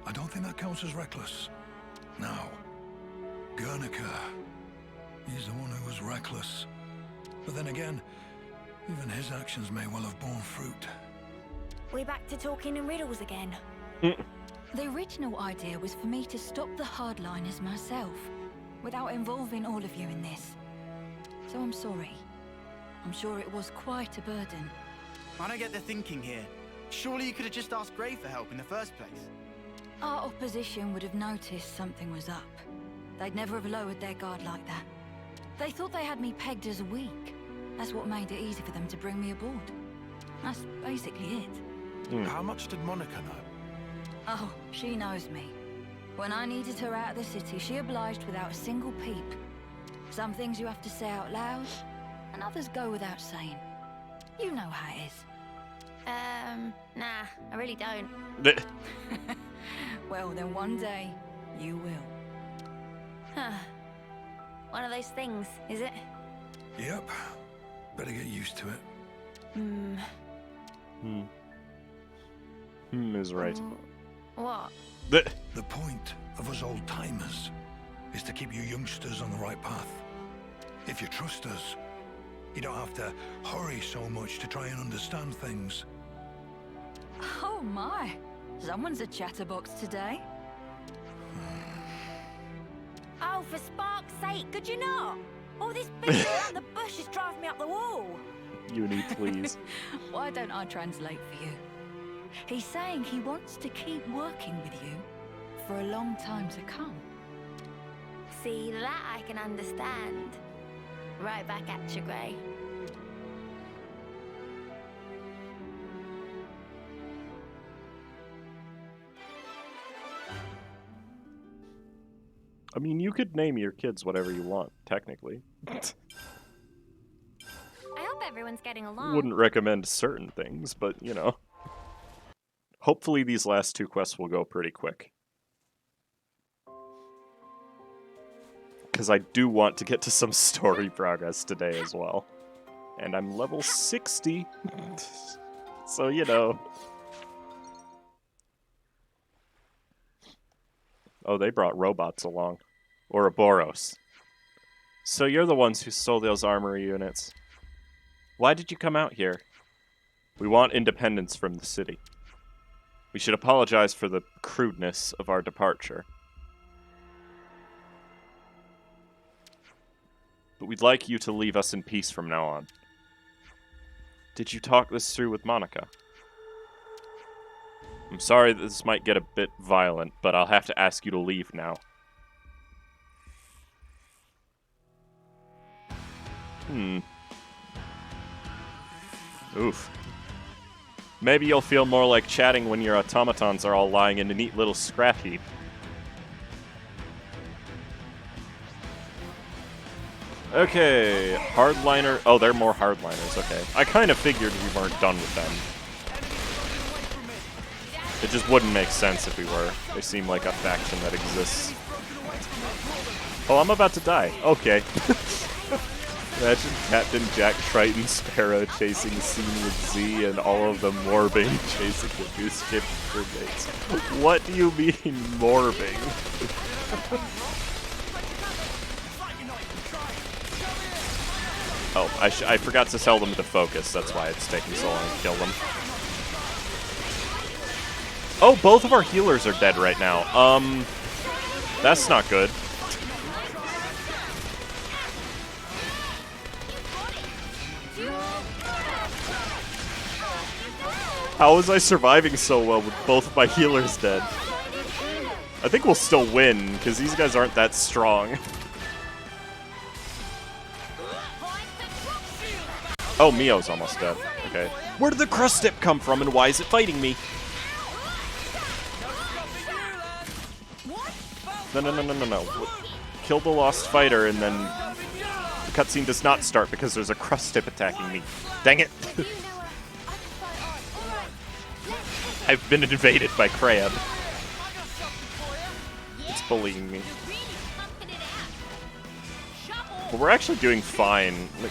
I don't think that counts as reckless. Now, Guernica. He's the one who was reckless. But then again, Even his actions may well have borne fruit. We're back to talking in riddles again. The original idea was for me to stop the hardliners myself, without involving all of you in this. So I'm sorry. I'm sure it was quite a burden. I don't get the thinking here. Surely you could have just asked Gray for help in the first place. Our opposition would have noticed something was up. They'd never have lowered their guard like that. They thought they had me pegged as weak. That's what made it easy for them to bring me aboard. That's basically it. How much did Monica know? Oh, she knows me. When I needed her out of the city, she obliged without a single peep. Some things you have to say out loud, and others go without saying. You know how it is. Nah, I really don't. Well, then one day, you will. Huh. One of those things, is it? Yep. Better get used to it. Is right. What? The point of us old-timers is to keep you youngsters on the right path. If you trust us, you don't have to hurry so much to try and understand things. Oh my! Someone's a chatterbox today. Oh, for spark's sake, could you not? All this beating around the bush is driving me up the wall. Uni, please. Why don't I translate for you? He's saying he wants to keep working with you for a long time to come. See, that I can understand. Right back at you, Gray. I mean, you could name your kids whatever you want, technically. I hope everyone's getting along. Wouldn't recommend certain things, but, you know. Hopefully these last two quests will go pretty quick. Because I do want to get to some story progress today as well. And I'm level 60. So, you know. Oh, they brought robots along. Ouroboros. So you're the ones who stole those armory units. Why did you come out here? We want independence from the city. We should apologize for the crudeness of our departure. But we'd like you to leave us in peace from now on. Did you talk this through with Monica? I'm sorry that this might get a bit violent, but I'll have to ask you to leave now. Oof. Maybe you'll feel more like chatting when your automatons are all lying in a neat little scrap heap. Okay, hardliner. Oh, they're more hardliners, okay. I kind of figured we weren't done with them. It just wouldn't make sense if we were. They seem like a faction that exists. Oh, I'm about to die. Okay. Imagine Captain Jack Triton Sparrow chasing the scene with Z and all of them morbing chasing the goose ship crewmates. What do you mean, morbing? Oh, I forgot to tell them to focus. That's why it's taking so long to kill them. Oh, both of our healers are dead right now. That's not good. How was I surviving so well with both of my healers dead? I think we'll still win, because these guys aren't that strong. Oh, Mio's almost dead. Okay. Where did the crust dip come from, and why is it fighting me? No. Kill the lost fighter, and then the cutscene does not start because there's a crust dip attacking me. Dang it! I've been invaded by Crab. It's bullying me. But we're actually doing fine. Like,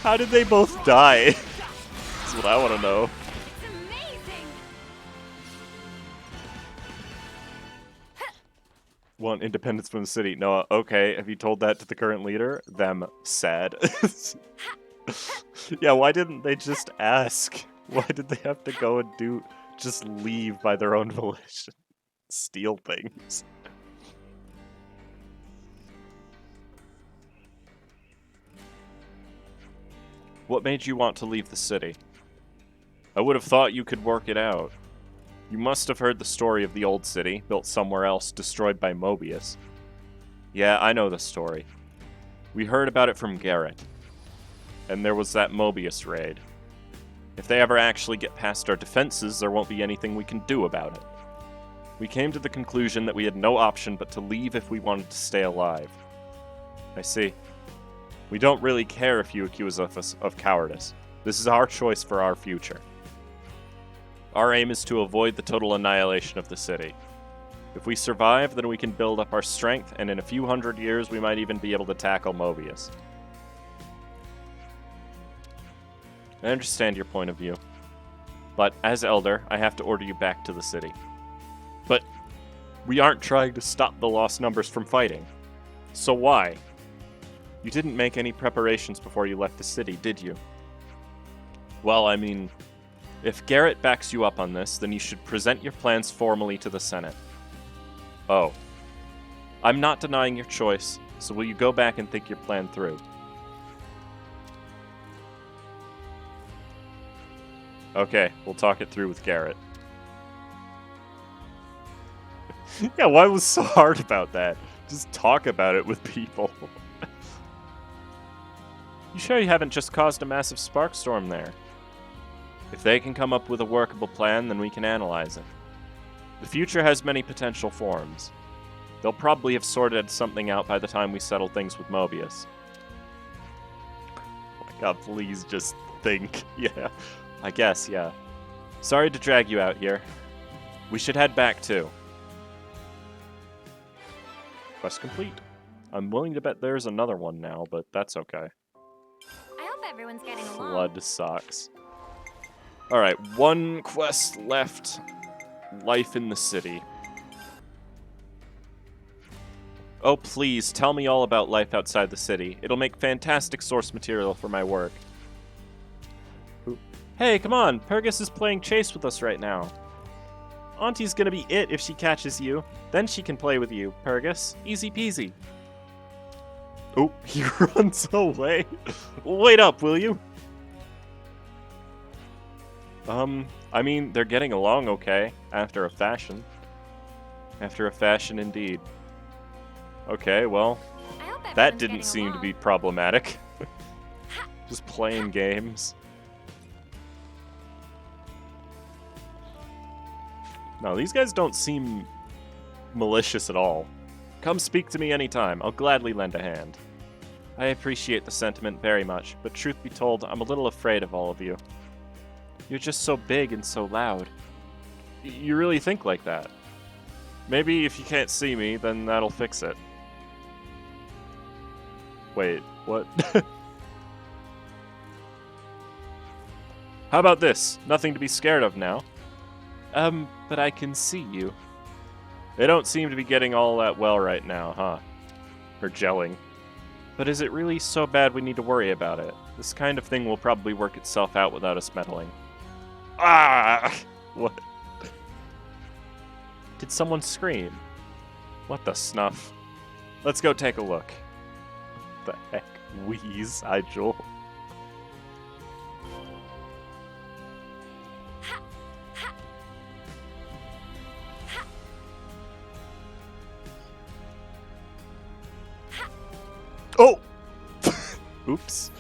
how did they both die? That's what I want to know. Want independence from the city. Noah, okay, have you told that to the current leader? Them sad. Yeah, why didn't they just ask? Why did they have to go and just leave by their own volition? Steal things. What made you want to leave the city? I would have thought you could work it out. You must have heard the story of the old city, built somewhere else, destroyed by Mobius. Yeah, I know the story. We heard about it from Garrett. And there was that Mobius raid. If they ever actually get past our defenses, there won't be anything we can do about it. We came to the conclusion that we had no option but to leave if we wanted to stay alive. I see. We don't really care if you accuse us of cowardice. This is our choice for our future. Our aim is to avoid the total annihilation of the city. If we survive, then we can build up our strength, and in a few hundred years we might even be able to tackle Mobius. I understand your point of view. But, as Elder, I have to order you back to the city. But, we aren't trying to stop the lost numbers from fighting. So why? You didn't make any preparations before you left the city, did you? Well, I mean, if Garrett backs you up on this, then you should present your plans formally to the Senate. Oh. I'm not denying your choice, so will you go back and think your plan through? Okay, we'll talk it through with Garrett. Yeah, why was so hard about that? Just talk about it with people. You sure you haven't just caused a massive spark storm there? If they can come up with a workable plan, then we can analyze it. The future has many potential forms. They'll probably have sorted something out by the time we settle things with Mobius. Oh my god, please just think. Yeah, I guess, yeah. Sorry to drag you out here. We should head back too. Quest complete. I'm willing to bet there's another one now, but that's okay. I hope everyone's getting along. Flood sucks. Alright, one quest left. Life in the city. Oh, please, tell me all about life outside the city. It'll make fantastic source material for my work. Hey, come on! Purgus is playing chase with us right now. Auntie's gonna be it if she catches you. Then she can play with you, Purgus. Easy peasy. Oh, he runs away. Wait up, will you? I mean, they're getting along okay, after a fashion. After a fashion, indeed. Okay, well, that didn't seem to be problematic. Just playing games. No, these guys don't seem malicious at all. Come speak to me anytime. I'll gladly lend a hand. I appreciate the sentiment very much, but truth be told, I'm a little afraid of all of you. You're just so big and so loud. You really think like that? Maybe if you can't see me, then that'll fix it. Wait, what? How about this? Nothing to be scared of now. But I can see you. They don't seem to be getting all that well right now, huh? Or gelling. But is it really so bad we need to worry about it? This kind of thing will probably work itself out without us meddling. Ah! What? Did someone scream? What the snuff? Let's go take a look. What the heck? Wheeze, Igel. Oh! Oops.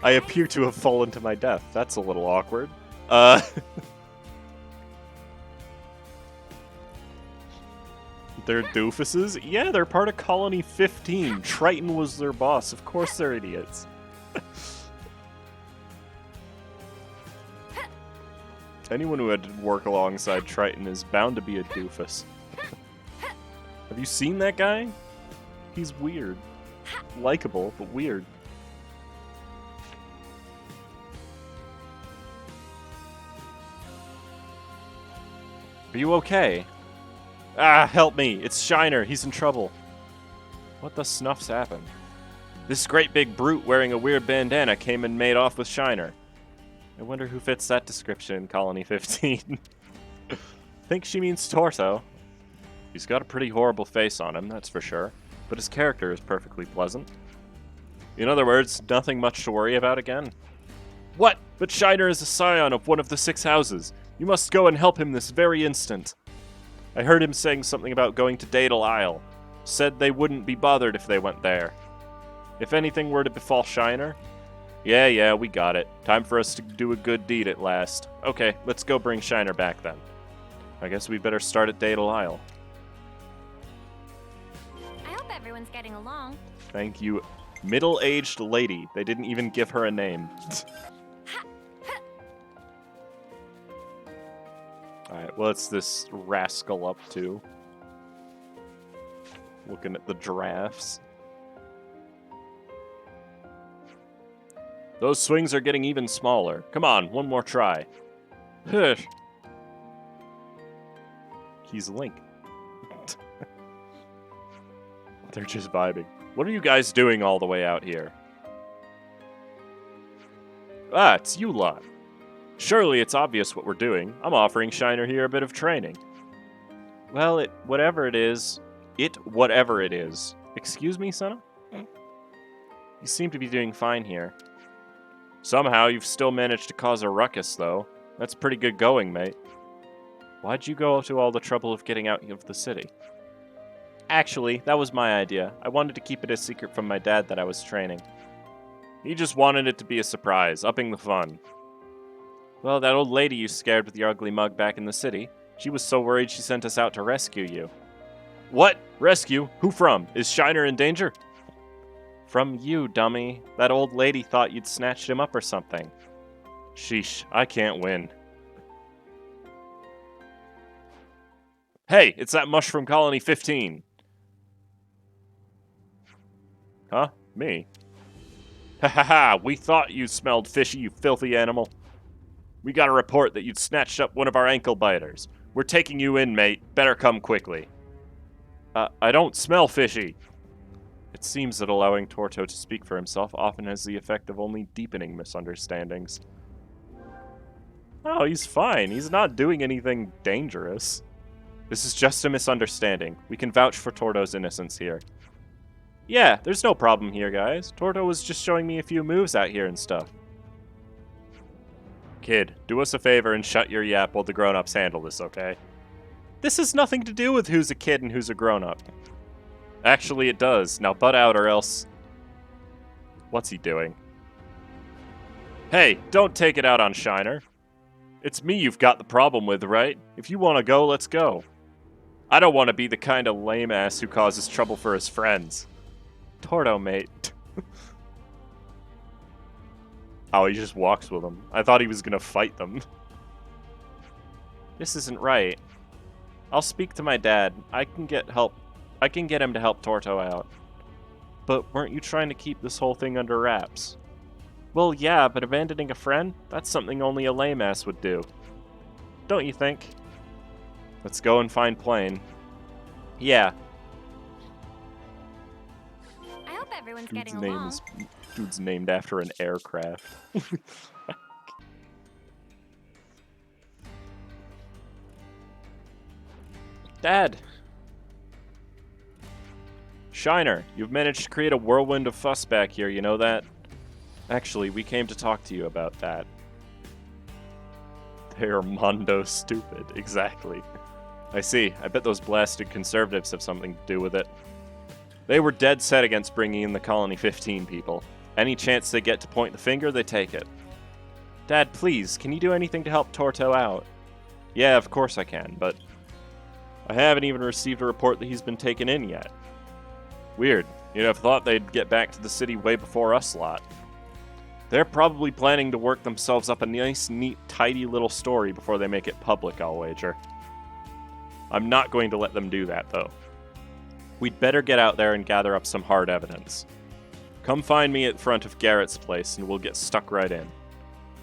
I appear to have fallen to my death. That's a little awkward. They're doofuses? Yeah, they're part of Colony 15. Triton was their boss. Of course they're idiots. Anyone who had to work alongside Triton is bound to be a doofus. Have you seen that guy? He's weird. Likeable, but weird. Are you okay? Ah, help me! It's Shiner! He's in trouble! What the snuff's happened? This great big brute wearing a weird bandana came and made off with Shiner. I wonder who fits that description in Colony 15. Think she means Torto. He's got a pretty horrible face on him, that's for sure, but his character is perfectly pleasant. In other words, nothing much to worry about again. What? But Shiner is a scion of one of the 6 houses. You must go and help him this very instant. I heard him saying something about going to Daedal Isle. Said they wouldn't be bothered if they went there. If anything were to befall Shiner? Yeah, we got it. Time for us to do a good deed at last. Okay, let's go bring Shiner back then. I guess we better start at Daedal Isle. I hope everyone's getting along. Thank you, middle-aged lady. They didn't even give her a name. Alright, what's this rascal up to? Looking at the giraffes. Those swings are getting even smaller. Come on, one more try. He's Link. They're just vibing. What are you guys doing all the way out here? Ah, it's you lot. Surely it's obvious what we're doing. I'm offering Shiner here a bit of training. Well, whatever it is. Excuse me, Senna? You seem to be doing fine here. Somehow you've still managed to cause a ruckus, though. That's pretty good going, mate. Why'd you go to all the trouble of getting out of the city? Actually, that was my idea. I wanted to keep it a secret from my dad that I was training. He just wanted it to be a surprise, upping the fun. Well, that old lady you scared with your ugly mug back in the city, she was so worried she sent us out to rescue you. What? Rescue? Who from? Is Shiner in danger? From you, dummy. That old lady thought you'd snatched him up or something. Sheesh, I can't win. Hey, it's that mush from Colony 15. Huh? Me? Ha ha ha, we thought you smelled fishy, you filthy animal. We got a report that you'd snatched up one of our ankle biters. We're taking you in, mate. Better come quickly. I don't smell fishy. It seems that allowing Torto to speak for himself often has the effect of only deepening misunderstandings. Oh, he's fine. He's not doing anything dangerous. This is just a misunderstanding. We can vouch for Torto's innocence here. Yeah, there's no problem here, guys. Torto was just showing me a few moves out here and stuff. Kid, do us a favor and shut your yap while the grown-ups handle this, okay? This has nothing to do with who's a kid and who's a grown-up. Actually, it does. Now butt out or else... What's he doing? Hey, don't take it out on Shiner. It's me you've got the problem with, right? If you want to go, let's go. I don't want to be the kind of lame ass who causes trouble for his friends. Torto, mate. Oh, he just walks with them. I thought he was gonna fight them. This isn't right. I'll speak to my dad. I can get him to help Torto out. But weren't you trying to keep this whole thing under wraps? Well, yeah, but abandoning a friend? That's something only a lame ass would do. Don't you think? Let's go and find Plane. Yeah. I hope everyone's getting along. Dude's named after an aircraft. Dad! Shiner, you've managed to create a whirlwind of fuss back here, you know that? Actually, we came to talk to you about that. They're mondo stupid, exactly. I see. I bet those blasted conservatives have something to do with it. They were dead set against bringing in the Colony 15 people. Any chance they get to point the finger, they take it. Dad, please, can you do anything to help Torto out? Yeah, of course I can, but I haven't even received a report that he's been taken in yet. Weird. You'd have thought they'd get back to the city way before us lot. They're probably planning to work themselves up a nice, neat, tidy little story before they make it public, I'll wager. I'm not going to let them do that, though. We'd better get out there and gather up some hard evidence. Come find me at front of Garrett's place and we'll get stuck right in.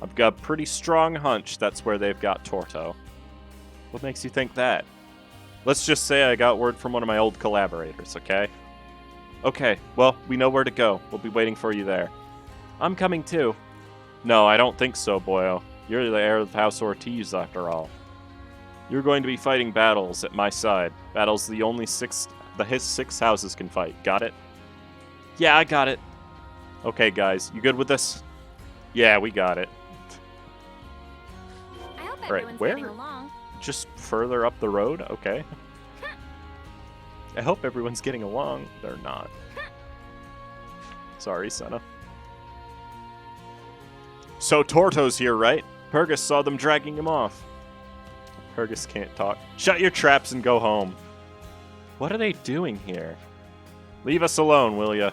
I've got a pretty strong hunch that's where they've got Torto. What makes you think that? Let's just say I got word from one of my old collaborators, okay? Okay, well, we know where to go. We'll be waiting for you there. I'm coming too. No, I don't think so, boyo. You're the heir of House Ortiz, after all. You're going to be fighting battles at my side. Battles his 6 houses can fight. Got it? Yeah, I got it. Okay, guys, you good with this? Yeah, we got it. I hope All right, everyone's where? getting along. Just further up the road? Okay. I hope everyone's getting along. They're not. Sorry, Senna. So Torto's here, right? Purgus saw them dragging him off. Purgus can't talk. Shut your traps and go home. What are they doing here? Leave us alone, will ya?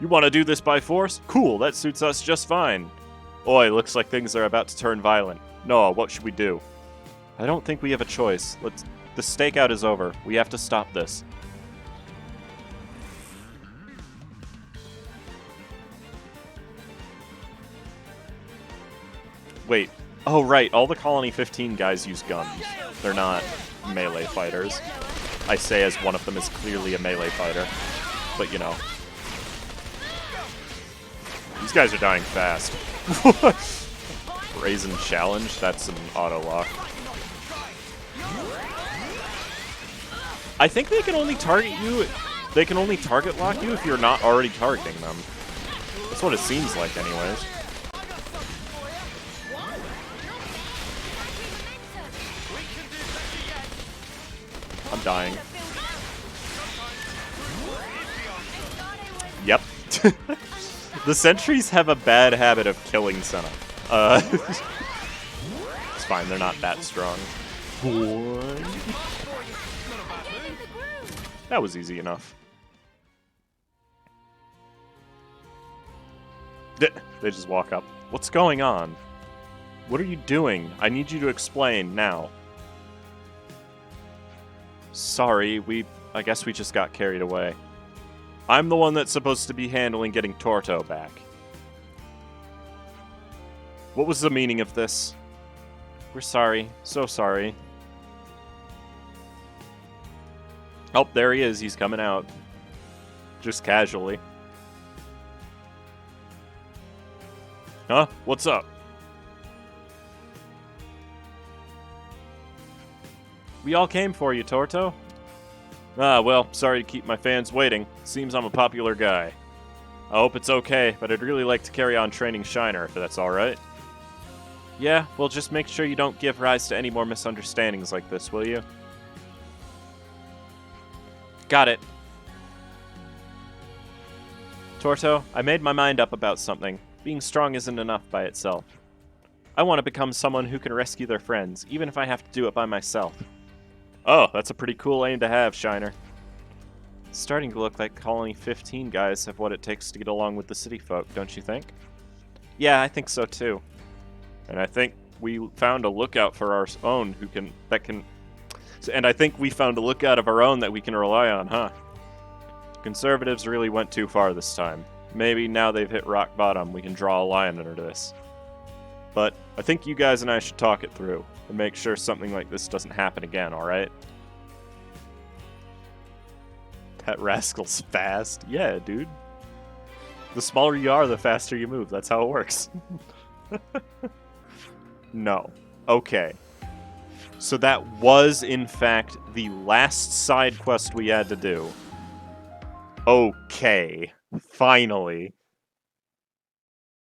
You want to do this by force? Cool, that suits us just fine. Oi, looks like things are about to turn violent. Noah, what should we do? I don't think we have a choice. The stakeout is over. We have to stop this. Wait. Oh, right. All the Colony 15 guys use guns. They're not melee fighters. I say as one of them is clearly a melee fighter. But, you know. These guys are dying fast. Brazen Challenge? That's an auto-lock. I think they can only target you... They can only target lock you if you're not already targeting them. That's what it seems like, anyways. I'm dying. Yep. The sentries have a bad habit of killing Senna. It's fine, they're not that strong. That was easy enough. They just walk up. What's going on? What are you doing? I need you to explain now. Sorry, I guess we just got carried away. I'm the one that's supposed to be handling getting Torto back. What was the meaning of this? We're sorry. So sorry. Oh, there he is. He's coming out. Just casually. Huh? What's up? We all came for you, Torto. Ah, well, sorry to keep my fans waiting. Seems I'm a popular guy. I hope it's okay, but I'd really like to carry on training Shiner, if that's alright. Yeah, well, just make sure you don't give rise to any more misunderstandings like this, will you? Got it. Torto, I made my mind up about something. Being strong isn't enough by itself. I want to become someone who can rescue their friends, even if I have to do it by myself. Oh, that's a pretty cool aim to have, Shiner. It's starting to look like Colony 15 guys have what it takes to get along with the city folk, don't you think? Yeah, I think so too. And I think we found a lookout for our own and I think we found a lookout of our own that we can rely on, huh? Conservatives really went too far this time. Maybe now they've hit rock bottom, we can draw a line under this. But I think you guys and I should talk it through and make sure something like this doesn't happen again, alright? That rascal's fast. Yeah, dude. The smaller you are, the faster you move. That's how it works. No. Okay. So that was, in fact, the last side quest we had to do. Okay. Finally.